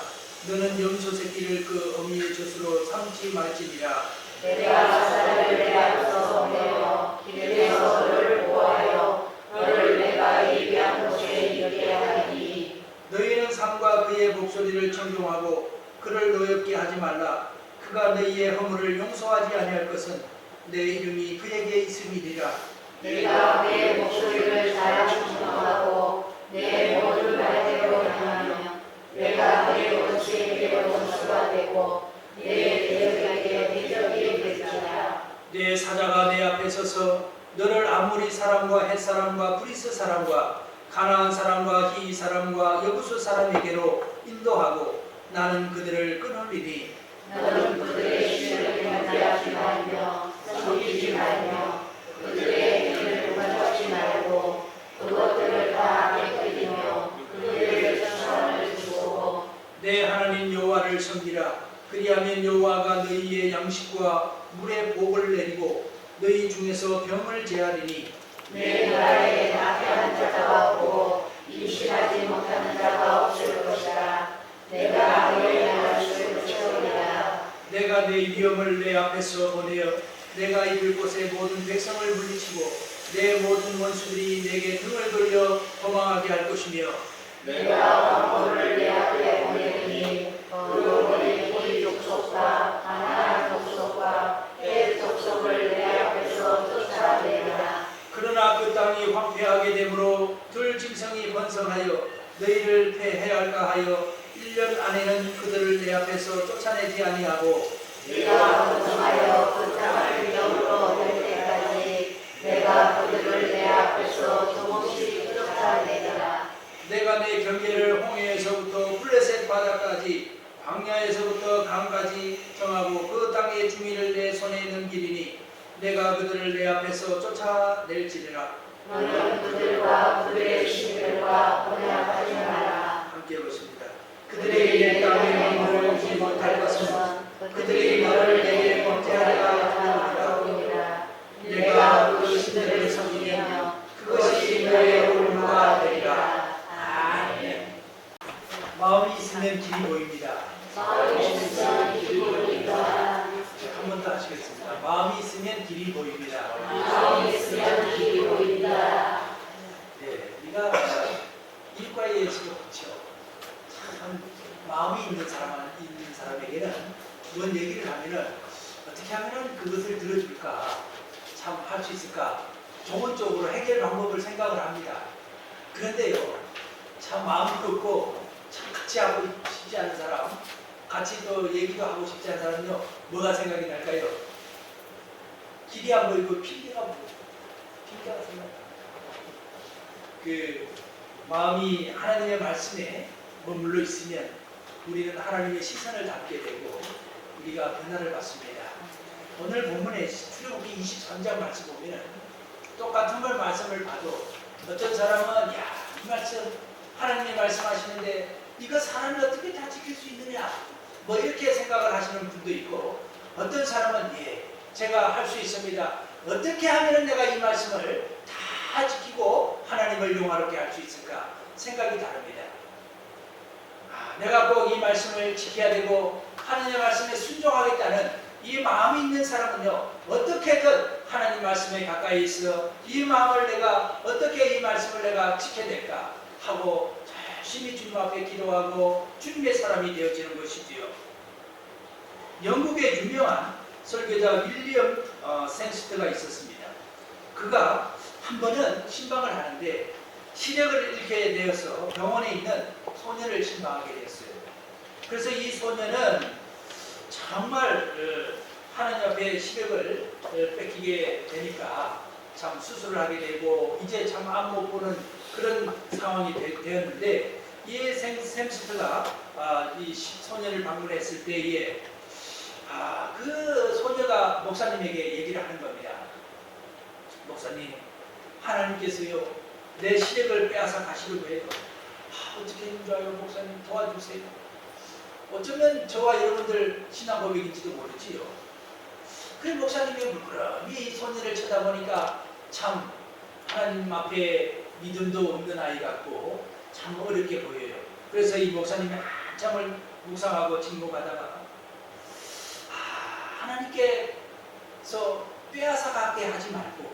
너는 염소 새끼를 그 어미의 젖으로 삼지 말지니라. 내가 사자를 내 앞에서 보내어 길에서 너를 보호하여 너를 내가 예비한 곳에 이르게 하리니 너희는 삶과 그의 목소리를 청종하고 그를 노엽게 하지 말라. 그가 너희의 허물을 용서하지 아니할 것은 내 이름이 그에게 있음이니라. 내가 내 목소리를 잘 청종하고 내 모든 말대로 행하며 내가 내 원수에게 원수가 되고 내 대적에게 대적이 될지라. 내 사자가 내 앞에 서서 너를 아모리 사람과 헷 사람과 브리스 사람과 가나안 사람과 히 사람과 여부수 사람에게로 인도하고 나는 그들을 끊으리니 너는 그들의 신을 경계하지 말며 섬기지 말며 그들의 힘을 건졌지 말고 그것들을 다 깨뜨리며 그들의 천을 주고 내 하나님 여호와를 섬기라. 그리하면 여호와가 너희의 양식과 물의 복을 내리고 너희 중에서 병을 제하리니 내 나라에 나태한 자가 없고 임신하지 못하는 자가 없을 것이라. 내가 너의 날수를 채우리라. 내가 내 위엄을 내 앞에서 보내어 내가 이를 곳의 모든 백성을 물리치고 내 모든 원수들이 내게 등을 돌려 도망하게 할 것이며 내가 왕호를 내 앞에 보내리니 그들이 우리 족속과 가나안 족속과 헷 족속을 내 앞에서 쫓아내리라. 그러나 그 땅이 황폐하게 되므로 들짐승이 번성하여 너희를 패해할까 하여 1년 안에는 그들을 내 앞에서 쫓아내지 아니하고 네가 번성하여 그 땅을 위협으로 될 때까지 내가 그들을 내 앞에서 조금씩 쫓아내리라. 내가 내 경계를 홍해에서부터 블레셋 바다까지 광야에서부터 강까지 정하고 그 땅의 주민을 내 손에 넘기리니 내가 그들을 내 앞에서 쫓아낼지니라. 너는 그들과 그들의 신들과 언약하지 마라. 함께 보십니다. 그들의 내 땅에 머물러 오지 못할 것은 그들이 너를 내게 범죄하리라 하느니라. 내가 그 신들을 섬기며 그것이 너의 올무가 되리라. 아멘. 마음이 있으면 길이 보입니다. 마음이 있으면 길이 보인다. 한 번 더 하시겠습니다. 마음이 있으면 길이 보입니다. 마음이 있으면 길이 보인다. 네, 우리가 일과의 예식을 그렇죠. 참 마음이 있는 사람에게는 뭔 얘기를 하면은 어떻게 하면은 그것을 들어줄까, 참 할 수 있을까, 좋은 쪽으로 해결 방법을 생각을 합니다. 그런데요, 참 마음이 없고 참 같이 하고 싶지 않은 사람, 같이 또 얘기도 하고 싶지 않은 사람은요, 뭐가 생각이 날까요? 길이 안 보이고 핑계가 보이고, 핑계가 생각나. 그 마음이 하나님의 말씀에 머물러 있으면 우리는 하나님의 시선을 담게 되고 우리가 변화를 받습니다. 오늘 본문에 출애굽기 23장 말씀 보면 똑같은 걸 말씀을 봐도 어떤 사람은 이 말씀 하나님이 말씀하시는데 이거 사람이 어떻게 다 지킬 수 있느냐 뭐 이렇게 생각을 하시는 분도 있고 어떤 사람은 제가 할 수 있습니다. 어떻게 하면 내가 이 말씀을 다 지키고 하나님을 영화롭게 할 수 있을까 생각이 다릅니다. 내가 꼭 이 말씀을 지켜야 되고 하나님의 말씀에 순종하겠다는 이 마음이 있는 사람은요 어떻게든 하나님 말씀에 가까이 있어 이 마음을 내가 어떻게 이 말씀을 내가 지켜낼까 하고 열심히 주님 앞에 기도하고 주님의 사람이 되어지는 것이지요. 영국의 유명한 설교자 윌리엄 센스트가 있었습니다. 그가 한 번은 신방을 하는데 시력을 잃게 되어서 병원에 있는 소년을 신방하게 되었어요. 그래서 이 소년은 정말 하나님 앞에 시력을 뺏기게 되니까 참 수술을 하게 되고 이제 참 안 못 보는 그런 상황이 되었는데 이 샘스트가 이 소년을 방문했을 때에 그 소녀가 목사님에게 얘기를 하는 겁니다. 목사님, 하나님께서요 내 시력을 빼앗아 가시려고 해요. 어떻게 했는 줄 알아요? 목사님 도와주세요. 어쩌면 저와 여러분들 신앙 고백인지도 모르지요. 그 목사님이 물끄러미 이 소녀를 쳐다보니까 참 하나님 앞에 믿음도 없는 아이 같고 참 어렵게 보여요. 그래서 이 목사님이 한참을 묵상하고 침묵하다가 하나님께서 빼앗아가게 하지 말고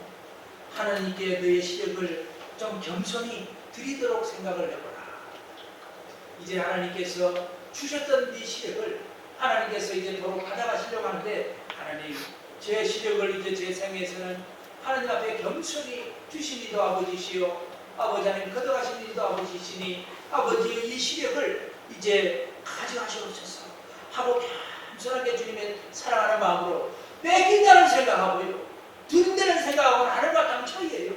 하나님께 너의 시력을 좀 겸손히 드리도록 생각을 해보라. 이제 하나님께서 주셨던 이 시력을 하나님께서 이제 도로 받아가시려고 하는데, 하나님 제 시력을 이제 제 생에서는 하나님 앞에 겸손히 주신 이도 아버지시요, 아버지 하나님 걷어가신 이도 아버지시니 아버지 이 시력을 이제 가져가시옵소서 하고 겸손하게 주님의 사랑하는 마음으로 뺏긴다는 생각하고요, 둔다는 생각하고는 하늘과 땅 차이예요.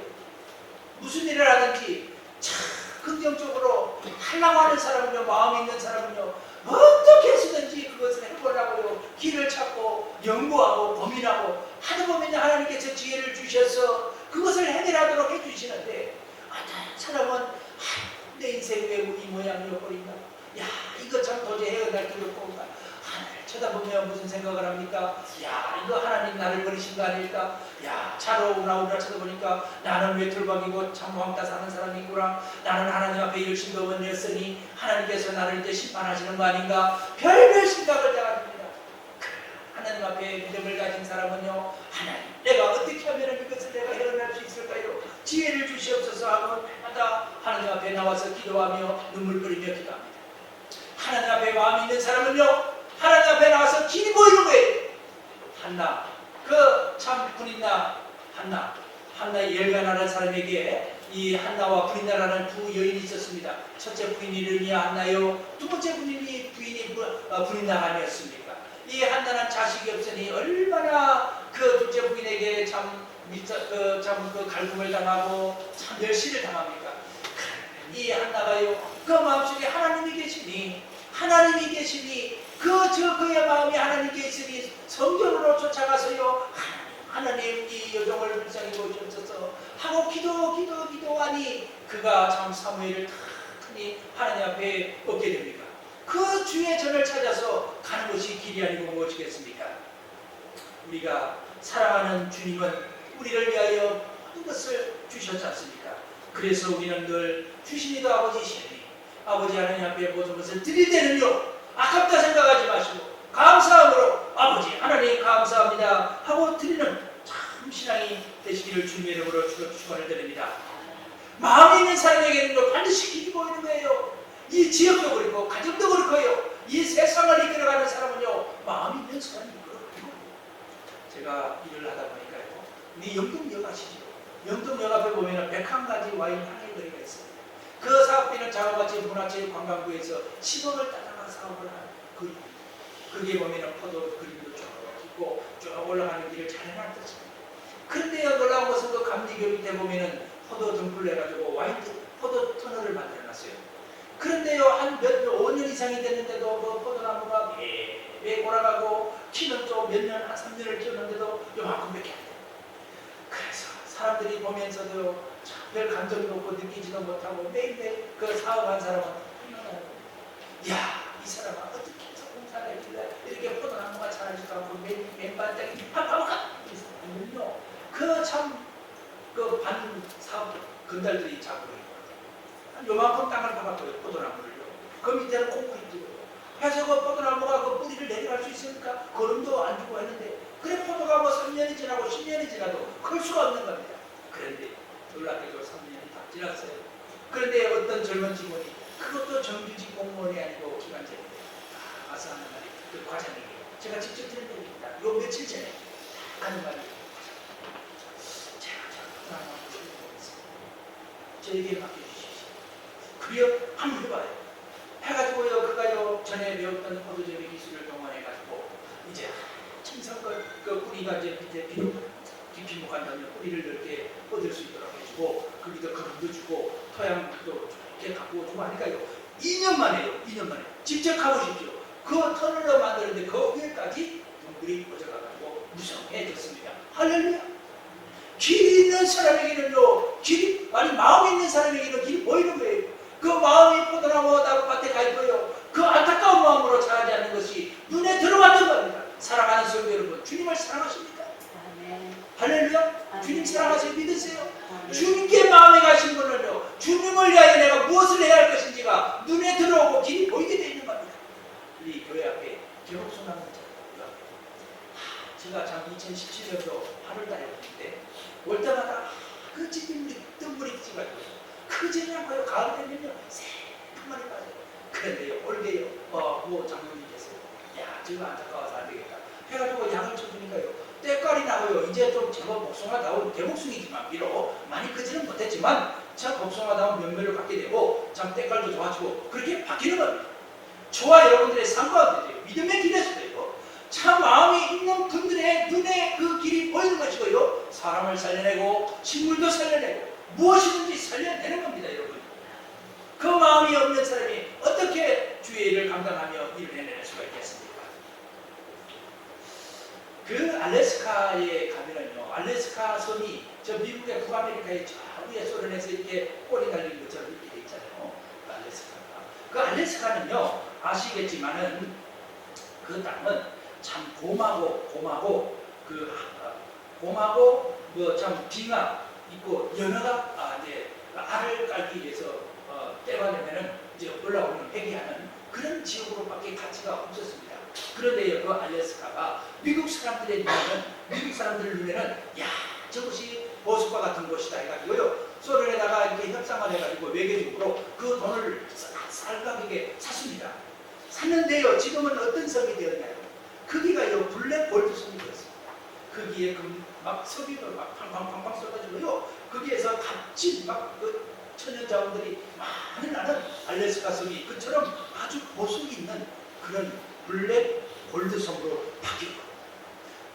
무슨 일을 하든지 참 긍정적으로 하려고 하는 사람은요, 마음이 있는 사람은요, 어떻게 해서든지 그것을 해보려고요 길을 찾고 연구하고 고민하고 하다 보면 하나님께서 지혜를 주셔서 그것을 해결하도록 해주시는데, 어떤 사람은 내 인생 왜 이 모양이어 버린다, 야 이거 참 도저히 헤어날 길이 없고, 하나님을 쳐다보면 무슨 생각을 합니까? 야 이거 하나님 나를 버리신 거 아닐까? 야 차로 우나 쳐다보니까 나는 외톨박이고 참 왕따 사는 사람이구나, 나는 하나님 앞에 열심도 원했으니 하나님께서 나를 이제 심판하시는 거 아닌가, 별별 생각을 다 합니다. 하나님 앞에 믿음을 가진 사람은요, 하나님 내가 어떻게 하면 이것을 내가 헤어날 수 있을까요? 지혜를 주시옵소서 하고 하다 하나님 앞에 나와서 기도하며 눈물 뿌리며 기도합니다. 하나님 앞에 마음이 있는 사람은요, 하나님 앞에 나와서 길이 보이는 거예요. 한나, 그 참 군인나 한나의 열간하는 사람에게 이 한나와 부인나라는 두 여인이 있었습니다. 첫째 부인 이름이 한나요, 두 번째 부인이 부인나 아니었습니까? 이 한나는 자식이 없으니 얼마나 그 둘째 부인에게 참 갈굼을 당하고 참 멸시를 당합니까? 이 한나가요, 그 마음속에 하나님이 계시니 그의 마음이 하나님께 있으니 성경으로 쫓아가서요, 하나님 이 여종을 불쌍히 보시옵소서 하고 기도하니 그가 참 사무엘을 탁하니 하나님 앞에 얻게 됩니다. 그 주의 전을 찾아서 가는 것이 길이 아니고 무엇이겠습니까? 우리가 사랑하는 주님은 우리를 위하여 모든 것을 주셨지 않습니까? 그래서 우리는 늘 주신 이도 아버지시니 아버지 하나님 앞에 모든 것을 드릴 때는요, 아깝다 생각하지 마시고 감사함으로 아버지 하나님 감사합니다 하고 드리는 참 신앙이 되시기를 주님의 이름으로 축원을 드립니다. 마음이 있는 사람에게는 반드시 길이 보이는 거예요. 이 지역도 그렇고 가정도 그렇고요, 이 세상을 이끌어가는 사람은요, 마음이 있는 사람이 그렇고. 제가 일을 하다 보니까요, 우리 영동역 아시죠? 영동역 앞에 보면 101가지 와인 향일거리가 있습니다. 그 사업비는 자가가치 문화체육관광부에서 10억을 따다가 사업을 하는 그게 보면 포도 그림도 쭉 있고 쭉 올라가는 길을 잘 해놨습니다. 그런데요, 놀라운 것은 그 감리교 밑에 보면은 포도 등불 내가지고 와인 포도 터널을 만들어놨어요. 그런데요, 한 5년 이상이 됐는데도 그 포도나무가 매 골아가고 키는 또 몇 년, 한 3년을 키웠는데도 요만큼밖에 안 돼요. 그래서 사람들이 보면서도 별 감정도 없고 느끼지도 못하고 매일매일 그 사업한 사람은 생각나는 거예요. 야, 이 사람은 어떻게 해서 공사를 했길래 이렇게 포도나무가 자라지도 않고 맨발짝이 파파가 있었군요. 그 참 그 반 사업 건달들이 잡고 있거든요. 요만큼 땅을 파봤고요, 포도나무를요. 그 밑에는 콘크리트고요. 그래서 그 포도나무가 그 뿌리를 내려갈 수 있으니까 걸음도 안 주고 했는데, 그래 포도가 뭐 3년이 지나고 10년이 지나도 클 수가 없는 겁니다. 그런데 놀랍게도 3년이 다 지났어요. 그런데 어떤 젊은 직원이, 그것도 정규직 공무원이 아니고 기관장인데 와서 하는 말이, 그 과장에게 제가 직접 들은 얘기입니다. 요 며칠 전에 하는 말이, 제가 저 포도나무 보겠습니다. 저에게 맡겨주십시오. 그래요? 한번 해봐요. 해가지고요, 그가요 전에 배웠던 포도재배 기술을 동원해가지고 이제 참석을 그 뿌리가 이제 밑에 깊이 묵한다면 뿌리를 넓게 뻗을 수 있도록 해주고, 거기도 거름도 주고 토양도 좋게 갖고 오고 하니까요, 2년 만에요. 2년 만에 직접 가보십시오. 그 터널로 만드는데 그 위에까지 동굴이 뻗어가지고 무성해졌습니다. 할렐루야. 길이 있는 사람에게는요, 길이, 아니 마음이 있는 사람에게는 길이 보이는 거예요. 그 마음이 포도나무 밭에 가 있고요, 그 안타까운 마음으로 자라지 않는 것이 눈에 들어왔던 겁니다. 사랑하는 성도 여러분, 주님을 사랑하십니까? 할렐루야. 주님 사랑하세요. 믿으세요. 네. 주님께 마음에 가신 분은요, 주님을 위하여 내가 무엇을 해야 할 것인지가 눈에 들어오고 길이 보이게 되어 있는 겁니다. 우리 교회 앞에 개복소나무 있잖아요. 제가 참 2017년도 8월달에 왔는데 올 때마다 그 뜬물이 찌가지고 크지는 않고요. 가을 되면요 새까만이 빠져요. 그런데요 올게요 뭐 장로님께서 야 지금 안타까워서 안 되겠다 해가지고 약을 쳐주니까요 때깔이 나고요. 이제 좀 제법 복숭아다운 개복숭이지만 비록 많이 크지는 못했지만 참 복숭아다운 면면을 갖게 되고 참 때깔도 좋아지고 그렇게 바뀌는 겁니다. 저와 여러분들의 삶과 믿음의 길에서도요 참 마음이 있는 분들의 눈에 그 길이 보이는 것이고요 사람을 살려내고 식물도 살려내고 무엇이든지 살려내는 겁니다. 여러분 그 마음이 없는 사람이 어떻게 주의 일을 감당하며 일을 해낼 수가 있겠습니까? 그 알래스카에 가면은요 알래스카 섬이 저 미국의 북아메리카의 저 위에 소련에서 이렇게 꼬리 달린 것처럼 이렇게 돼 있잖아요. 그 알래스카가 그 알래스카는요 아시겠지만은 그 땅은 참 곰하고 뭐 참 빙하 있고 연어가 이제 알을 깔기 위해서 때가 되면은 이제 올라오는 회귀하는 그런 지역으로밖에 가치가 없었습니다. 그런데 그 알래스카가 미국 사람들 눈에는 야 저것이 보석과 같은 곳이다 해가지고요 소련에다가 이렇게 협상을 해가지고 외교적으로 그 돈을 쌀 가격에 샀습니다. 샀는데요 지금은 어떤 섬이 되었나요? 거기가요 블랙 골드 섬이 되었습니다. 거기에 막 석유를 막 팡팡팡팡 쏟아지고요 거기에서 값진 그 천연 자원들이 많이 나는 알래스카 섬이 그처럼 아주 보석이 있는 그런 블랙 골드 섬으로 바뀌고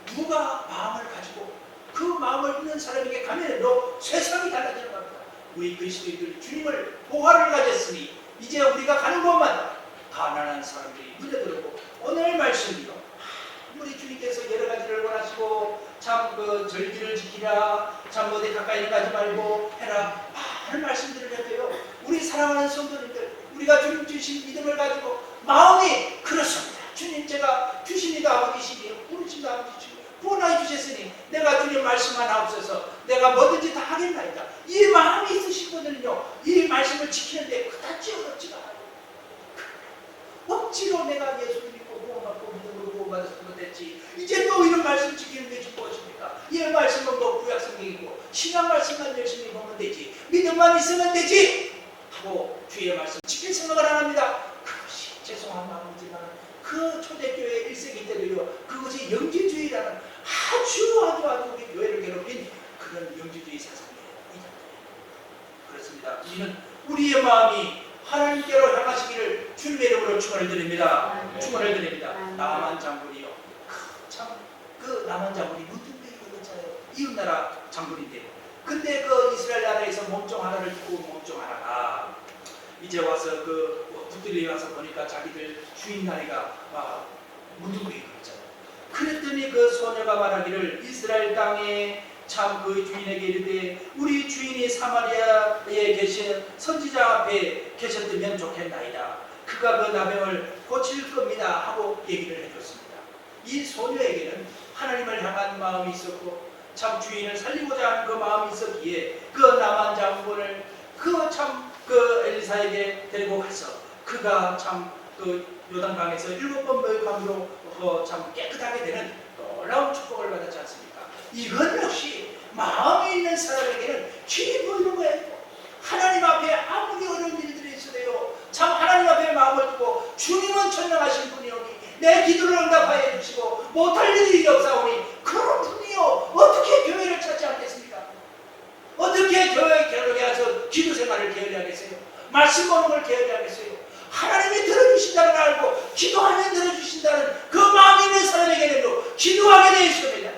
누가 마음을 가지고 그 마음을 있는 사람에게 가면도 세상이 달라지는 겁니다. 우리 그리스도인들이 주님을 보화를 가졌으니 이제 우리가 가는 곳마다 가난한 사람들이 눈에 들어오고 오늘 말씀이요 우리 주님께서 여러 가지를 원하시고 참 그 절기를 지키라 참 어디 가까이 가지 말고 해라 많은 말씀들을 해도요 우리 사랑하는 성도님들 우리가 주님 주신 믿음을 가지고 마음이 그렇습니다. 주님 제가 주십니다 아버지시니 부르십니다 아버지시니 구원하여 주셨으니 내가 주님 말씀 하나 없어서 내가 뭐든지 다 하겠나이다. 이 마음이 있으신 분들은요 이 말씀을 지키는데 그다지 어렵지가 않아요. 억지로 내가 예수를 믿고 구원받고 믿음으로 구원받았으면 됐지 이제 또 이런 말씀 지키는 게 무엇입니까? 이 말씀은 뭐 구약성경이고 신약 말씀만 열심히 보면 되지 믿음만 있으면 되지 하고 주의 말씀 지킬 생각을 안 합니다. 그것이 죄송한 마음이지만 그 초대교회 1세기 때도요 그것이 영지주의라는 아주 우리 교회를 괴롭힌 그런 영지주의 사상이에요. 그렇습니다. 우리는 우리의 마음이 하나님께로 향하시기를 주님의 이름으로 축원을 드립니다. 축원을 드립니다. 나만 장군이요. 그 나만 장군이 문둥병이었잖아요. 이웃나라 장군인데 근데 그 이스라엘 나라에서 몸종 하나를 두고 몸종 하나가 이제 와서 그 북들이 와서 보니까 자기들 주인 나이가 문둥병이었잖아요. 그랬더니 그 소녀가 말하기를 이스라엘 땅에 참 그 주인에게 이르되 우리 주인이 사마리아에 계신 선지자 앞에 계셨으면 좋겠나이다. 그가 그 나병을 고칠 겁니다 하고 얘기를 해줬습니다. 이 소녀에게는 하나님을 향한 마음이 있었고 참 주인을 살리고자 하는 그 마음이 있었기에 그 나만 장군을 그 엘리사에게 데리고 가서 그가 참 그 요단강에서 7번 목욕함으로 참 깨끗하게 되는 놀라운 축복을 받았지 않습니까? 이건 역시 마음이 있는 사람에게는 길이 보이는 거예요. 하나님 앞에 아무리 어려운 일들이 있어도요 참 하나님 앞에 마음을 두고 주님은 천명하신 분이오니 내 기도를 응답하여 주시고 못할 일이 없사오니 그런 분이요 어떻게 교회를 찾지 않겠습니까? 어떻게 교회에 게을리해서 기도 생활을 게을리하겠어요? 말씀 보는 걸 게을리하겠어요? 하나님이 들어주신다는 걸 알고 기도하면 들어주신다는 그 마음이 있는 사람에게는 기도하게 되어 있습니다.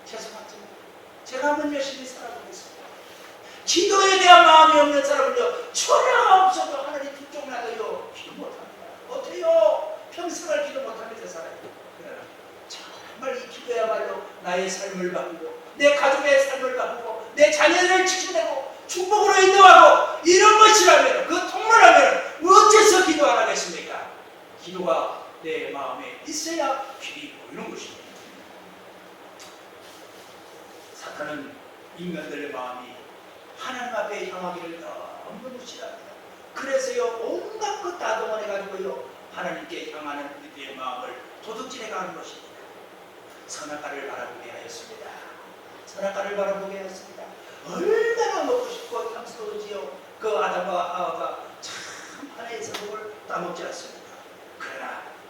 죄송하지만 제가 한번 열심히 살아보겠습니다. 기도에 대한 마음이 없는 사람은요 천하가 없어도 하늘이 두 쪽 나도요 기도 못합니다. 어때요? 평생을 기도 못하면서 살아요. 그러나 정말 이 기도야말로 나의 삶을 바꾸고 내 가족의 삶을 바꾸고 내 자녀를 지켜내고 축복으로 인도하고 이런 것이라면 그 통로라면 어째서 기도 안 하겠습니까? 기도가 내 마음에 있어야 길이 보이는 것입니다. 사탄은 인간들의 마음이 하나님 앞에 향하기를 너무 싫어합니다. 그래서요 온갖 것 다 동원해가지고요 하나님께 향하는 우리의 마음을 도둑질해가는 것입니다. 선악과를 바라보게 하였습니다. 선악과를 바라보게 하였습니다. 얼마나 먹고 싶고 탐스러우지요. 그 아담과 하와가 참 하나의 성공을 따먹지 않습니다.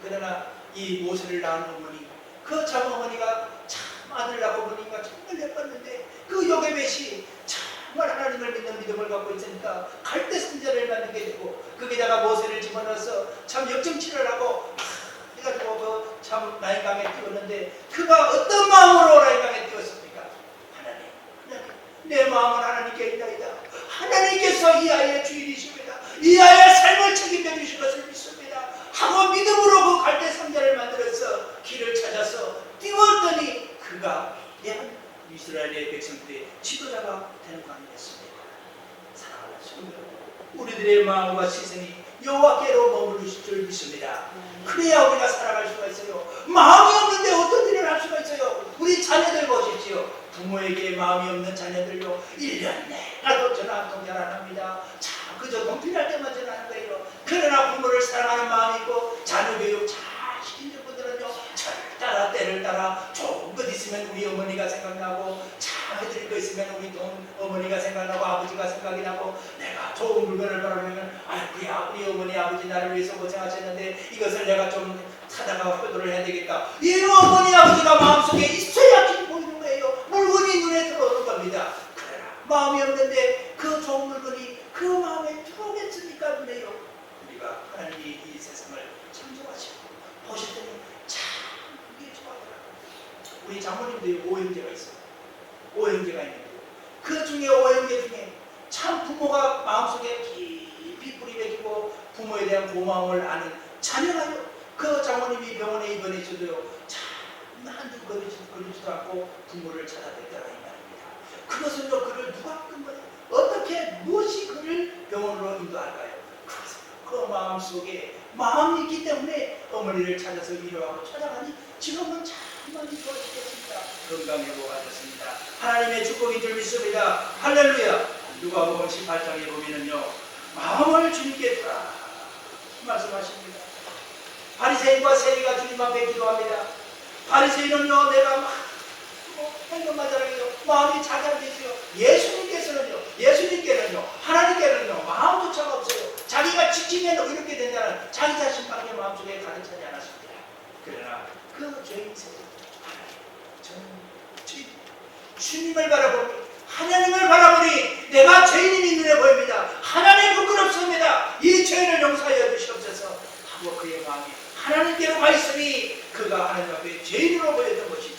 그러나 이 모세를 낳은 어머니, 그 참 어머니가 참 아들 낳고 보니까 정말 예뻤는데 그 요게벳이 정말 하나님을 믿는 믿음을 갖고 있으니까 갈대 선자를 만들게 되고 거기다가 모세를 집어넣어서 참 역정치를 하고 해가지고 그 참 나인강에 띄웠는데 그가 어떤 마음으로 나인강에 띄웠습니까? 하나님 내 마음은 하나님께 있나이다. 하나님께서 이 아이의 주인이십니다. 이 아이의 삶을 책임져 주실 것을 믿습니다 하고 믿음으로 그 갈대 상자를 만들어서 길을 찾아서 띄웠더니 그가 이스라엘의 백성들의 지도자가 되는 거 아니겠습니까? 사랑하는 성도, 우리들의 마음과 시선이 여호와께로 머무르실 줄 믿습니다. 그래야 우리가 살아갈 수가 있어요. 마음이 없는데 어떤 일을 할 수가 있어요? 우리 자녀들 보십시오. 부모에게 마음이 없는 자녀들요 1년 내라도 전화 한 통장 안 합니다. 자, 그저 돈 필요할 때만 전화하는 거예요. 그러나 부모를 사랑하는 마음이 있고 자녀 교육 잘 시키는 분들은요 절 따라 때를 따라 좋은 것 있으면 우리 어머니가 생각나고 잘 해드릴 거 있으면 우리 어머니가 생각나고 아버지가 생각이 나고 내가 좋은 물건을 바라보면 우리 어머니 아버지 나를 위해서 고생하셨는데 이것을 내가 좀 사다가 효도를 해야 되겠다. 이 어머니 아버지가 마음속에 있어야지 보이는 거예요. 물건이 눈에 들어오는 겁니다. 그러나 마음이 없는데 그 좋은 물건이 그 마음에 들어오겠습니까? 근데요 우리가 하나님이 이 세상을 창조하시고 보셨더니 참 그게 좋아하더라고요. 우리 장모님들이 5형제가 있어요. 5형제가 있는데 그 중에 5형제 중에 참 부모가 마음속에 깊이 뿌리 박히고 부모에 대한 고마움을 아는 자녀가요. 그 장모님이 병원에 입원해서도요 참 한두 걸리지도 않고 부모를 찾아뵙더라 이 말입니다. 그것은요 그를 누가 끈 거예요? 어떻게 무엇이 그를 병원으로 인도할까요? 그 마음속에 마음이 있기 때문에 어머니를 찾아서 위로하고 찾아가니 지금은 참 많이 좋아지겠습니다. 건강회복하셨습니다. 하나님의 축복인 줄 믿습니다. 할렐루야. 누가복음 18장에 보면은요 마음을 주님께 두라 말씀하십니다. 바리새인과 세리가 주님 앞에 기도합니다. 바리새인은요 내가 막 행동만 잘하고요 마음이 자잘되지요. 예수님께는요 하나님께는요 마음조차가 없어요. 자기가 지키면 이렇게 된다는 자기 자신밖에 마음속에 가득 차지 않았습니다. 그러나 그 죄인 세리 저는 주님을 바라보니 하나님을 바라보니 내가 죄인이 눈에 보입니다. 하나님 부끄럽습니다. 이 죄를 용서하여 주시옵소서 하고 그의 마음이 하나님께로 가 있으니 그가 하나님 앞에 죄인으로 보였던 것이죠.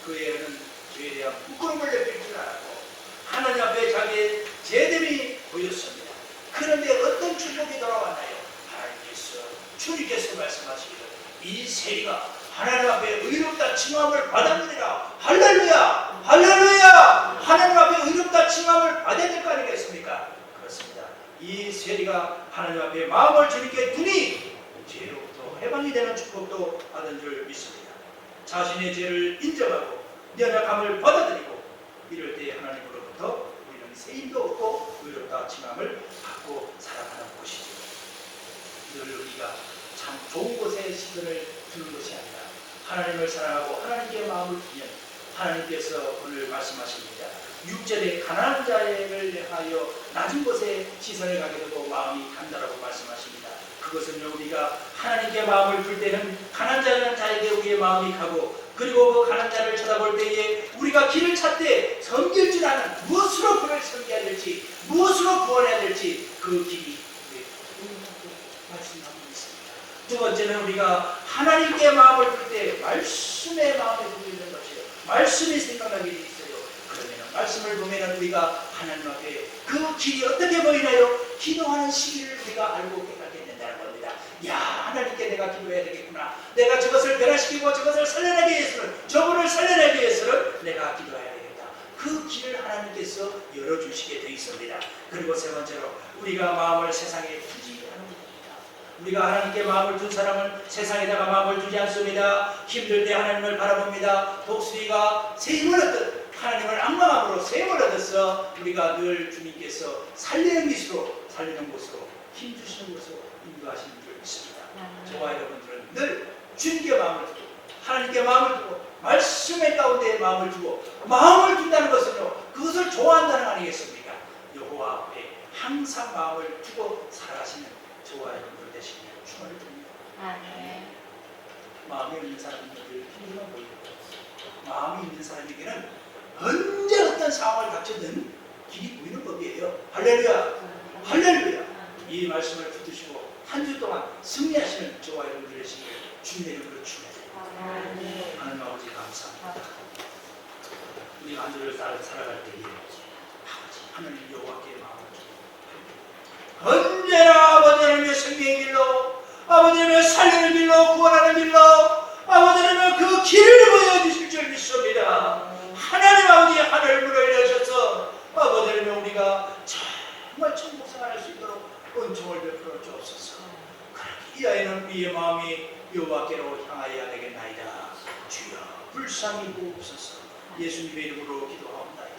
그에는 죄에 대한 부끄러움을 느낄 줄 알았고 하나님 앞에 자기의 죄됨이 보였습니다. 그런데 어떤 축복이 돌아왔나요? 주님께서 말씀하시기를 이 세리가 하나님 앞에 의롭다 칭함을 받았느니라. 할렐루야 할렐루야. 하나님 앞에 의롭다 칭함을 받아야 될 거 아니겠습니까? 그렇습니다. 이 세리가 하나님 앞에 마음을 주님께 두니 죄로부터 해방이 되는 축복도 받은 줄 믿습니다. 자신의 죄를 인정하고 연약함을 받아들이고 이럴 때 하나님으로부터 우리는 세임도 얻고 의롭다 칭함을 받고 살아가는 것이죠. 늘 우리가 참 좋은 곳에 시선을 두는 것이 아니라 하나님을 사랑하고 하나님께 마음을 두면 하나님께서 오늘 말씀하십니다. 6절에 가난한 자를 위하여 낮은 곳에 시선을 가게 되고 마음이 간다라고 말씀하십니다. 그것은요 우리가 하나님께 마음을 둘 때는 가난한 자에게 우리의 마음이 가고 그리고 그 가난한 자를 쳐다볼 때에 우리가 길을 찾되 섬길 줄 아는 무엇으로 그를 섬겨야 될지 무엇으로 구원해야 될지 그 길이 말씀하고 있습니다. 두 번째는 우리가 하나님께 마음을 둘 때 말씀의 마음에 두고 있는 것이에요. 말씀이 생각나게 있어요. 그러면 말씀을 보면 우리가 하나님 앞에 그 길이 어떻게 보이나요? 기도하는 시기를 우리가 알고 깨닫게 된다는 겁니다. 야 하나님께 내가 기도해야 되겠구나. 내가 저것을 변화시키고 저것을 살려내기 위해서는 저분을 살려내기 위해서는 내가 기도해야 되겠다. 그 길을 하나님께서 열어주시게 되어 있습니다. 그리고 세 번째로 우리가 마음을 세상에 두지 않는 겁니다. 우리가 하나님께 마음을 둔 사람은 세상에다가 마음을 두지 않습니다. 힘들 때 하나님을 바라봅니다. 독수리가 새 힘을 얻듯 하나님을 악망함으로 세임을 얻어서 우리가 늘 주님께서 살리는 곳으로 힘주시는 곳으로 인도하시는 줄 믿습니다. 저와 여러분들은 늘 주님께 마음을 두고 하나님께 마음을 두고 말씀의 가운데 마음을 두고 마음을 둔다는 것은요 그것을 좋아한다는 거 아니겠습니까? 여호와 앞에 항상 마음을 두고 살아가시는 저와 여러분들 되시기를 축원을 드립니다. 아멘. 마음이 있는 사람은 늘 힘들어 보이고 마음이 있는 사람에게는 언제 어떤 상황을 닥쳐든 길이 보이는 법이에요. 할렐루야! 할렐루야! 이 말씀을 붙드시고 한 주 동안 승리하시는 저와 여러분들 되시기를 주님의 이름으로 축원합니다. 하나님 아버지 감사합니다. 우리 한 주를 살아갈 때에 아버지 하나님 여호와께 마음을 주고 언제나 아버지 하나님의 생명의 길로 아버지 하나님의 살리는 길로 구원하는 길로 아버지 하나님의 그 길을 보여주실 줄 믿습니다. 하나님 아버지 하늘 문을 여셔서 아버지 하나님 우리가 정말 천국 생활할 수 있도록 은총을 베풀어 주옵소서. 이 아이는 우리의 마음이 여호와께로 향하여야 되겠나이다. 주여 불쌍히 보옵소서. 예수님의 이름으로 기도하옵나이다.